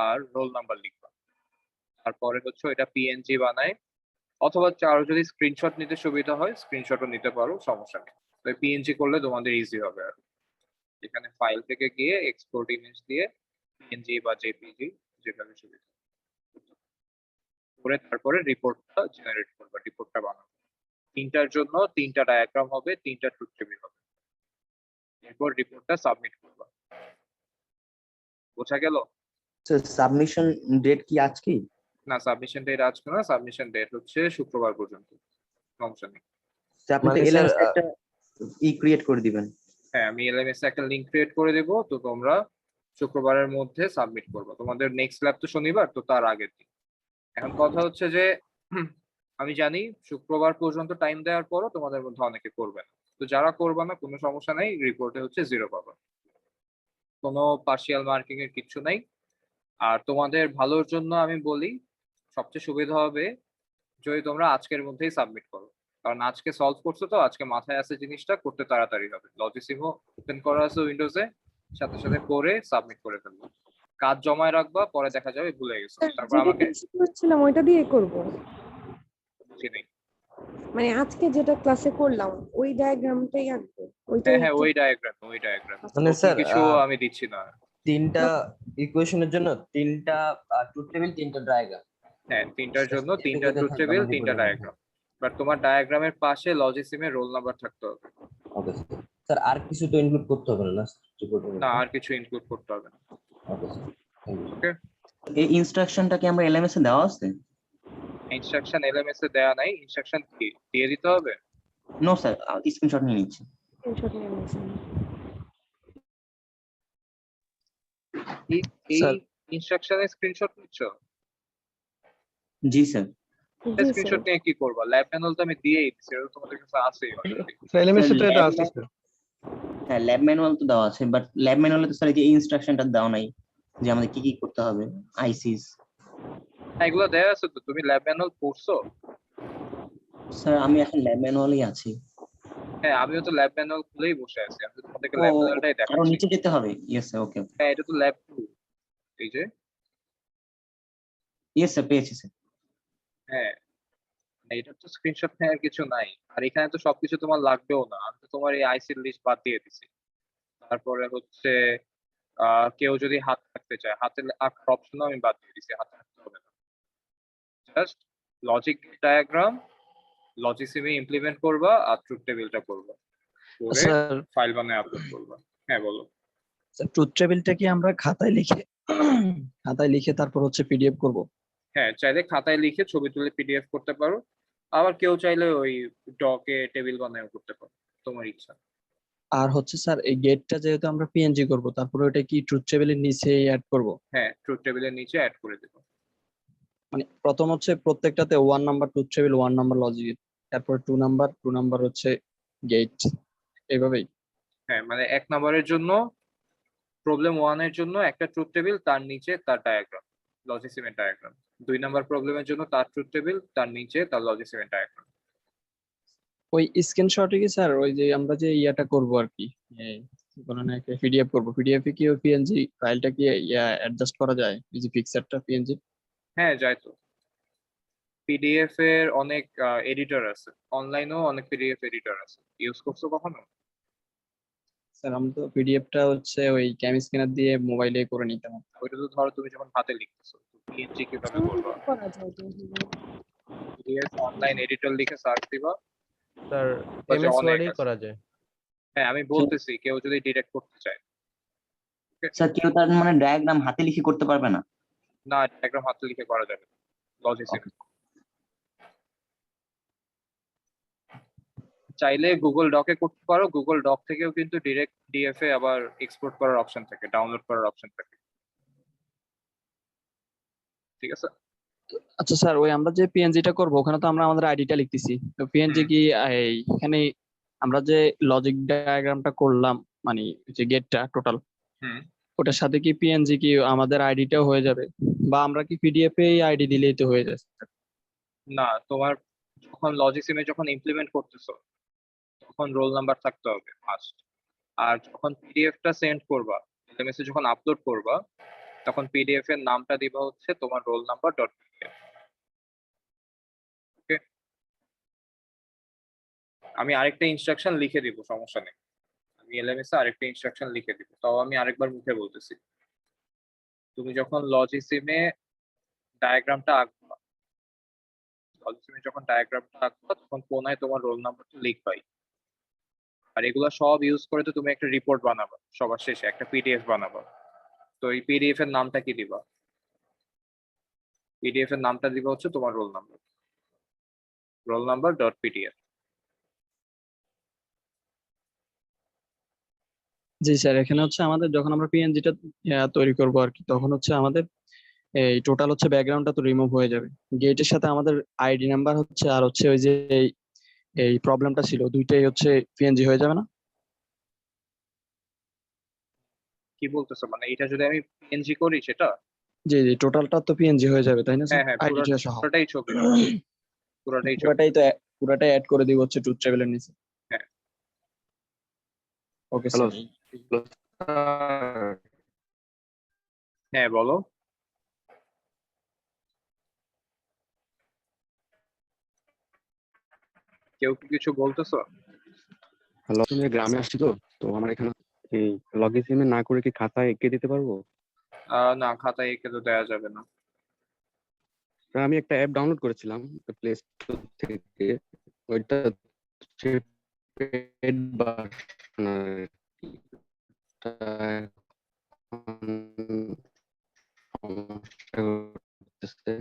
আর রোল নাম্বার লিখবা। তারপরে হচ্ছে এটা পিএনজি বানায়, অথবা আরো যদি স্ক্রিনশট নিতে সুবিধা হয় স্ক্রিনশটও নিতে পারো, সমস্যা নেই। তো পিএনজি করলে তোমাদের ইজি হবে, আর এখানে ফাইল থেকে গিয়ে এক্সপোর্ট ইমেজ দিয়ে পিএনজি বা জেপিজি যেভাবে সুবিধা করে তারপরে রিপোর্টটা জেনারেট করবা, রিপোর্টটা বানাবো। 3টার জন্য 3টা ডায়াগ্রাম হবে, 3টা ট্রুথ টেবিল হবে, এরপর রিপোর্টটা সাবমিট করবা। বোঝা গেল? সাবমিশন ডেট কি আজকেই? না, সাবমিশন ডেট আজকে না, সাবমিশন ডেট হচ্ছে শুক্রবার পর্যন্ত। সমস্যা নেই। আপনি তো মানে স্যার এলএমএস একটা ক্রিয়েট করে দিবেন। হ্যাঁ, আমি এলএমএস একটা লিংক ক্রিয়েট করে দেব, তো তোমরা শুক্রবারের মধ্যে সাবমিট করবে। তোমাদের নেক্সট ল্যাব তো শনিবার, তো তার আগের দিন। এখন কথা হচ্ছে যে আমি জানি শুক্রবার পর্যন্ত টাইম দেওয়ার পরও তোমাদের মধ্যে অনেকে করবে না। তো যারা করবে না কোনো সমস্যা নাই, রিপোর্টে হচ্ছে 0 পাবে। কোনো পার্শিয়াল মার্কিং এর কিছু নাই। আর তোমাদের ভালোর জন্য আমি বলি, সবচেয়ে সুবিধা হবে যদি তোমরা আজকের মধ্যেই সাবমিট করো। কারণ আজকে সলভ করছো, তো আজকে মাথায় আছে জিনিসটা, করতে তাড়াতাড়ি হবে। লজিসিমো ওপেন করা আছে উইন্ডোজে, সাথে সাথে করে সাবমিট করে ফেলবো। কাজ জমায় রাখবা, পরে দেখা যাবে ভুলে গেছো, তারপর যেটা আমাকে টেস্ট করেছিলাম ওইটা দিয়ে করব, বুঝি নেই। মানে আজকে যেটা ক্লাসে করলাম ওই ডায়াগ্রামটাই আঁকবো, হ্যাঁ ওইটাই হ্যাঁ, একটু- ওই ডায়াগ্রাম মানে নতুন স্যার কিছু আমি দিচ্ছি না। তিনটা ইকুয়েশনের জন্য তিনটা ট্রুথ টেবিল, তিনটা ডায়াগ্রাম। হ্যাঁ, তিনটার জন্য তিনটা ট্রুথ থাকবে টেবিল, আমাদের তিনটা রিপোর্টের মধ্যে। ডায়াগ্রাম। বাট তোমার ডায়াগ্রামের পাশে লজিসিমের রোল নাম্বার থাকতে হবে। ওকে স্যার। স্যার আর কিছু তো ইনক্লুড করতে হবে না রিপোর্টের না, মধ্যে? আর কিছু ইনক্লুড করতে হবে না। Okay sir, thank you. Okay, এই ইনস্ট্রাকশনটা কি আমরা এলএমএস এ দেওয়া আছে? ইনস্ট্রাকশন এলএমএস এ দেয়া নাই, ইনস্ট্রাকশন দিয়ে দিতে হবে। নো স্যার, স্ক্রিনশট নিয়ে নিচ্ছি। স্ক্রিনশট নিয়ে নিয়েছি। এই স্যার ইনস্ট্রাকশনের স্ক্রিনশট নিচ্ছ? জি স্যার। জি স্যার। স্ক্রিনশট নিয়ে কি করবা? ল্যাব ম্যানুয়াল তো আমি দিয়েই দিছি, এটা তো তোমাদের কাছে আছেই অলরেডি। এলএমএস এ তো এটা আছে স্যার। হ্যাঁ, ল্যাব ম্যানুয়াল তো দেওয়া আছে, বাট ল্যাব ম্যানুয়ালে তো স্যার এই যে ইনস্ট্রাকশনটা দেওয়া নাই যে আমাদের কি কি করতে হবে, আইসিস। এগুলো দেয়া আছে তো, তুমি ল্যাব ম্যানুয়াল পড়ছো? স্যার আমি এখন ল্যাব ম্যানুয়ালই আছি। হ্যাঁ, আমিও তো ল্যাব ম্যানুয়াল খুলেই বসে আছি, আমি তো তোমাদেরকে ও, ল্যাব ম্যানুয়ালটাই আরো দেখাচ্ছি। নিচে যেতে হবে? ইয়েস স্যার, ওকে। হ্যাঁ, এটা তো ল্যাব 2, এই যে। ইয়েস স্যার, পেয়েছি স্যার। হ্যাঁ, এটা তো স্ক্রিনশট নেওয়ার কিছু নাই। আর এখানে তো সবকিছু তোমার লাগবেও না, আমি তো তোমার এই আইসির লিস্ট বাদ দিয়ে দিছি। তারপরে হচ্ছে কেউ যদি হাত রাখতে চায়, হাতে আঁকার অপশনও আমি বাদ দিয়ে দিছি, হাতে রাখতে হবে না। জাস্ট লজিক ডায়াগ্রাম লজিসিমে ইমপ্লিমেন্ট করবা আর ট্রুথ টেবিলটা করবা, করে স্যার ফাইল বানায় আপলোড করবা। হ্যাঁ বলো। ট্রুথ টেবিলটা কি আমরা খাতায় লিখে তারপর হচ্ছে পিডিএফ করব? হ্যাঁ, চাইলে খাতায় লিখে ছবি তুলে পিডিএফ করতে পারো, আবার কেউ চাইলে ওই ডকে টেবিল বানায়ও করতে পারো, তোমার ইচ্ছা। আর হচ্ছে স্যার এই গেটটা যেহেতু আমরা পিএনজি করব, তারপরে ওটা কি ট্রুথ টেবিলের নিচে অ্যাড করব? হ্যাঁ, ট্রুথ টেবিলের নিচে অ্যাড করে দেবো। মানে প্রথম হচ্ছে প্রত্যেকটাতে 1 number truth table, 1 number logic, তারপর 2 নাম্বার হচ্ছে গেট, এইভাবেই। হ্যাঁ, মানে 1 নম্বরের জন্য, প্রবলেম 1 এর জন্য একটা ট্রুথ টেবিল, তার নিচে তার ডায়াগ্রাম, লজিসিমের ডায়াগ্রাম। 2 নাম্বার প্রবলেমের জন্য তার ট্রুথ টেবিল, তার নিচে তার লজিসিমের ডায়াগ্রাম। ওই স্ক্রিনশটে কি স্যার ওই যে আমরা যে ইয়াটা করব আর কি, কোনো না একটা পিডিএফ করব, পিডিএফ এ কি ওই পিএনজি ফাইলটা কি অ্যাডজাস্ট করা যায়, এই যে পিকচারটা পিএনজি? হ্যাঁ, যায় তো। পিডিএফ এর অনেক এডিটর আছে, অনলাইনেও অনেক পিডিএফ এডিটর আছে। ইউজ করছো কখনো? স্যার আমি তো পিডিএফটা হচ্ছে ওই ক্যাম স্ক্যানার দিয়ে মোবাইলে করে নিতাম। ওইটা তো ধরো তুমি যখন হাতে লিখতেছো, পিএনজি কিভাবে করবা? করা যায় তো। পিডিএফ অনলাইন এডিটর লিখে সার্চ দিবা, স্যার পাশে এমএস অনেক ওয়ার্ডেই আছে। করা যায়। হ্যাঁ, আমি বলতেছি কেউ যদি ডিরেক্ট করতে চায়। স্যার কেউ তার মানে ডায়াগ্রাম হাতে লিখে করতে পারবে না? না, ডায়াগ্রাম হাতে লিখে করা যাবে লজিসিমে। চাইলে গুগল ডকে করতে পারো, গুগল ডক থেকেও কিন্তু ডিরেক্ট ডিএফ এ আবার এক্সপোর্ট করার অপশন থাকে, ডাউনলোড করার অপশন থাকে। ঠিক আছে। আচ্ছা স্যার, ওই আমরা যে পিএনজিটা করব ওখানে তো আমরা আমাদের আইডিটা লিখতেছি, তো পিএনজি কি এখানে আমরা যে লজিক ডায়াগ্রামটা করলাম, মানে যে গেটটা টোটাল, হুম। ওটার সাথে কি পিএনজি কি আমাদের আইডিটাও হয়ে যাবে, বা আমরা কি পিডিএফ এ আইডি দিলেই তো হয়ে যাচ্ছে? না, তোমার যখন লজিসিমে যখন ইমপ্লিমেন্ট করতেছো, তখন রোল নাম্বার থাকতে হবে মাস্ট। আর যখন পিডিএফটা সেন্ড করবা, এলএমএস এ যখন আপলোড করবা, তখন পিডিএফ এর নামটা দিবা হচ্ছে তোমার রোল নাম্বার ডট পিডিএফ। ওকে, আমি আরেকটা ইনস্ট্রাকশন লিখে দিব, সমস্যা নেই। আমি এলএমএস এ আরেকটা ইনস্ট্রাকশন লিখে দিব, তাও আমি আরেকবার মুখে বলতেছি। তুমি যখন লজিসিমে ডায়াগ্রামটা আঁকবা, লজিসিমে যখন ডায়াগ্রামটা আঁকবা, তখন কোনায় তোমার রোল নাম্বারটা লিখবাই। আর এগুলো সব ইউজ করে তো তুমি একটা রিপোর্ট বানাবা, সবার শেষে একটা পিডিএফ বানাবা। তো এই পিডিএফ এর নামটা কি দিবা? পিডিএফ এর নামটা দিবা হচ্ছে তোমার রোল নাম্বার ডট পিডিএফ। জি স্যার, এখানে হচ্ছে আমাদের যখন আমরা পিএনজিটা তৈরি করবো আর কি, তখন হচ্ছে আমাদের এই টোটাল হচ্ছে ব্যাকগ্রাউন্ডটা তো রিমুভ হয়ে যাবে। গেটের সাথে আমাদের আইডি নাম্বার হচ্ছে আর হচ্ছে ওই যে এই প্রবলেমটা ছিল, দুইটাই হচ্ছে পিএনজি হয়ে যাবে না? কি বলতেছো, মানে এটা যদি আমি পিএনজি করি সেটা? জি জি, টোটালটা তো পিএনজি হয়ে যাবে তাই না স্যার? হ্যাঁ হ্যাঁ, আইডিটা সহ পুরোটাই ছবি হবে, পুরোটাই ছবি। পুরাটাই অ্যাড করে দিব হচ্ছে ট্রুথ টেবিলের নিচে। হ্যাঁ। Okay hello sir. হ্যাঁ বলো। কেউ কি কিছু বলতেছো? হ্যালো, আমি গ্রামে আসছি তো, তো আমার এখানে এই লগইন না করে কি খাতায় এঁকে দিতে পারবো? না, খাতায় এঁকে তো দেওয়া যাবে না। তা আমি একটা অ্যাপ ডাউনলোড করেছিলাম প্লে স্টোর থেকে, ওইটা হচ্ছে পেড ভার্সন আর কি। তা এখন সমস্যা করতেছে।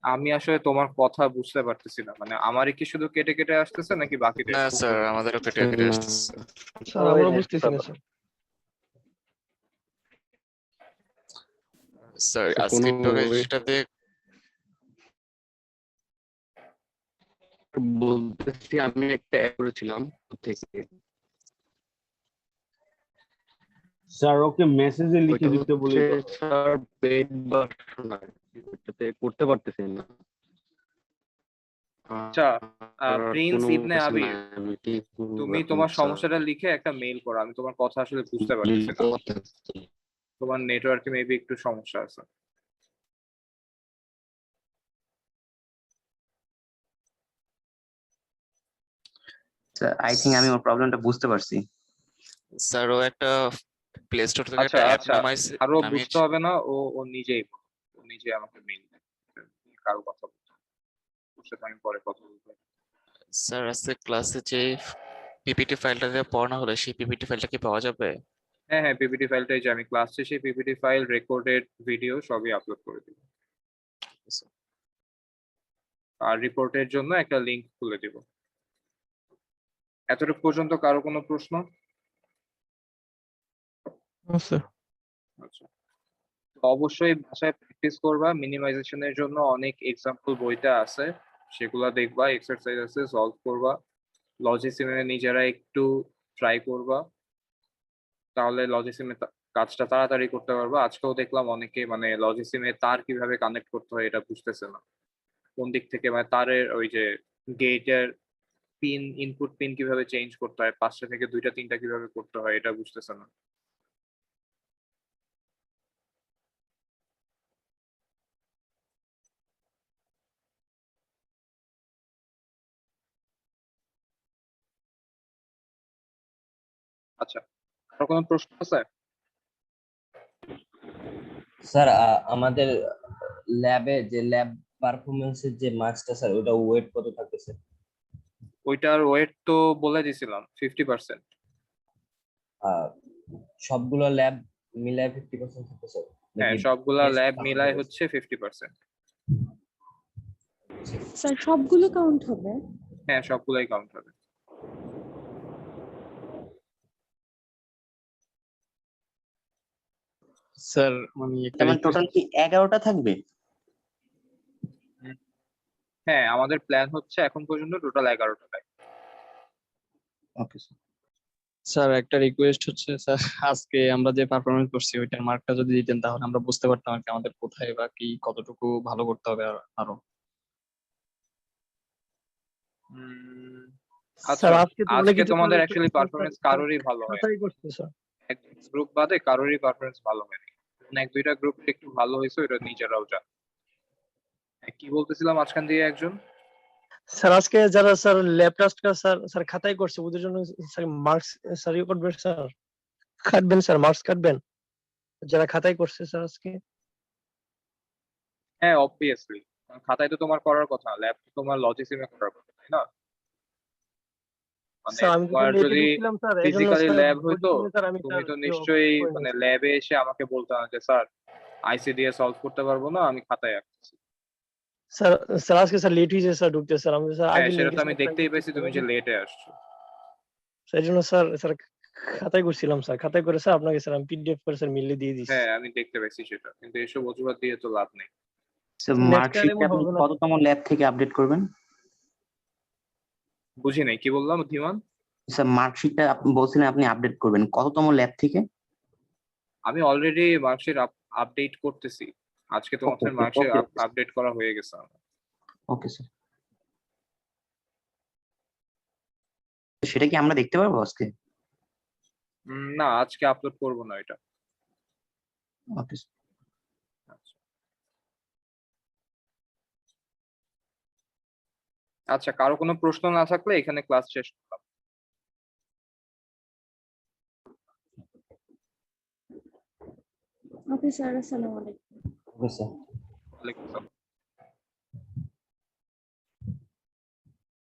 আমি আসলে তোমার কথা বুঝতে পারতেছি না, মানে আমারই কি শুধু কেটে কেটে আসতেছে নাকি বাকিদের? না স্যার, আমাদেরও কেটে কেটে না, আসতেছে। স্যার আমরা বুঝতেছি না স্যার। স্যার কোনো আজকের টোকেনটাতে বলতেছি, আমি একটা অ্যাপ করেছিলাম থেকে, স্যার ওকে মেসেজে লিখে ওইটা দিতে বলি হচ্ছে তো। স্যার পেড ভার্সন আর কি, ওইটাতে করতে পারতেছি না। আচ্ছা, আর প্রিন্স কোনো ইবনে কিছু আবির, নাই, আমি কি করবো তুমি এখন তোমার স্যার? সমস্যাটা লিখে একটা মেইল করো, আমি তোমার কথা আসলে বুঝতে পারতেছি না। তোমার নেটওয়ার্কে মেবি একটু সমস্যা আছে। আই থিঙ্ক আমি ওর প্রবলেমটা বুঝতে পারছি। স্যার ও একটা প্লে স্টোর থেকে আচ্ছা একটা অ্যাপ আচ্ছা, নামাইছে আরো বুঝতে নামিয়েছে। হবে না, ও ও নিজেই বলে। ও নিজে আমাকে মেইল দেয়, কারো কথা বলতে হবে না। ওর সাথে আমি পরে কথা বলবো। স্যার আজকে ক্লাসে যে পিপিটি ফাইলটা দিয়ে পড়ানো হলো, সেই পিপিটি ফাইলটা কি পাওয়া যাবে? হ্যাঁ হ্যাঁ, পিপিটি ফাইলটাই যে আমি ক্লাস শেষে পিপিটি ফাইল, রেকর্ডেড ভিডিও সবই আপলোড করে দিব। আর রিপোর্টের জন্য একটা লিংক খুলে দিব। এতটুকু পর্যন্ত কারো কোনো প্রশ্ন? স্যার আচ্ছা, তো অবশ্যই বাসায় প্র্যাকটিস করবা। মিনিমাইজেশনের জন্য অনেক এক্সাম্পল বইতে আছে, সেগুলা দেখবা, এক্সারসাইজ আছে, সলভ করবা। লজিসিমে নিজেরা একটু ট্রাই করবা, তাহলে লজিসিমে কাজটা তাড়াতাড়ি করতে পারবা। আজকেও দেখলাম অনেকে মানে লজিসিমে তার কিভাবে কানেক্ট করতে হয় এটা বুঝতেছে না, কোন দিক থেকে মানে তারের ওই যে গেটের পিন, ইনপুট পিন কিভাবে চেঞ্জ করতে হয়, 5টা থেকে 2টা 3টা কিভাবে করতে হয় এটা বুঝতেছে না। আচ্ছা, আর কোনো প্রশ্ন আছে? স্যার আমাদের ল্যাবে যে ল্যাব পারফরমেন্সের যে মার্কসটা স্যার, ওটা ওয়েট কত থাকতেছে? ওইটার ওয়েট তো বলে দিছিলাম 50%। সবগুলো ল্যাব মিলায় 50% থাকতেছে হ্যাঁ, নাকি? সবগুলা টেস্ট ল্যাব বাদ মিলায় হয়ে হচ্ছে 50%। স্যার সবগুলো কাউন্ট হবে? হ্যাঁ, সবগুলাই কাউন্ট হবে। স্যার মানে একটা মানে টোটাল কি 11টা থাকবে? হ্যাঁ, আমাদের প্ল্যান হচ্ছে এখন পর্যন্ত টোটাল 11টা। Okay sir. স্যার একটা রিকোয়েস্ট হচ্ছে স্যার, আজকে আমরা যে পারফরমেন্স করছি ওইটার মার্কটা যদি দিতেন তাহলে আমরা বুঝতে পারতাম আর কি আমাদের কোথায় বা কি কতটুকু ভালো করতে হবে আরো। আচ্ছা, স্যার আজকে তো অনেক আজকে কিছু তোমাদের করেছে অ্যাকচুয়ালি স্যার, পারফরমেন্স কারোরই ভালো হয়, খাতাই করছে স্যার। এক গ্রুপ বাদে কারোরই পারফরমেন্স ভালো হয়নি। এক দুইটা গ্রুপ একটু ভালো হয়েছে, ওটা নিজেরাও জানে। কি বলতেছিলাম মাঝখান দিয়ে একজন? স্যার আজকে যারা sir lab test sir sir খাতাই করছে, ওদের জন্য স্যার মার্কস স্যার ইয়ে করবেন স্যার, কাটবেন স্যার, মার্কস কাটবেন যারা খাতাই করছে স্যার আজকে। হ্যাঁ অবভিয়াসলি, খাতায় তো তোমার করার কথা, ল্যাব তো তোমার লজিসিমে করার কথা, তাই না? মানে স্যার আমি তো তোমার লেটে যদি ঢুকছিলাম স্যার এই জন্য ফিজিক্যালি স্যার ল্যাব হইতো স্যার আমি তুমি স্যার তো ইয়ে নিশ্চয়ই করে মানে নিয়েছি। ল্যাবে এসে আমাকে বলতে না যে স্যার আইসি দিয়ে সলভ করতে পারবো না, আমি খাতায় আঁকতেছি। স্যার স্যার আজকে স্যার লেট হয়েছে স্যার ঢুকতে স্যার আমি স্যার হ্যাঁ আগে নিয়ে সেটা তো গেছি আমি স্যার দেখতেই পাইছি তুমি যে লেটে আসছো। সেই জন্য স্যার স্যার খাতায় করছিলাম স্যার খাতায় করে স্যার আপনাকে স্যার আমি পিডিএফ করে স্যার মিলে দিয়ে দিচ্ছি। হ্যাঁ আমি দেখতে পাইছি সেটা, কিন্তু এসব অজুহাত দিয়ে তো লাভ নেই। স্যার নেক্সট মার্কশিটটা টাইম আপনি হবে না। কততম ল্যাব থেকে আপডেট করবেন? বুঝি নাই কি বললাম ধীমান? স্যার মার্কশিটটা আপনি বলছিলেন আপনি আপডেট করবেন কততম ল্যাব থেকে? আমি অলরেডি মার্কশিট আপডেট করতেছি, আজকে তোমাদের ওকে মার্কশিট ওকে আপডেট করা হয়ে গেছে আমার। ওকে স্যার, সেটা কি আমরা দেখতে পারবো আজকে? না আজকে আপলোড করবো না এটা। Okay sir. আচ্ছা কারো কোনো প্রশ্ন না থাকলে এখানে ক্লাস শেষ করলাম। ওকে স্যার, আসসালামু আলাইকুম। Okay sir. ওয়ালাইকুম আসসালাম।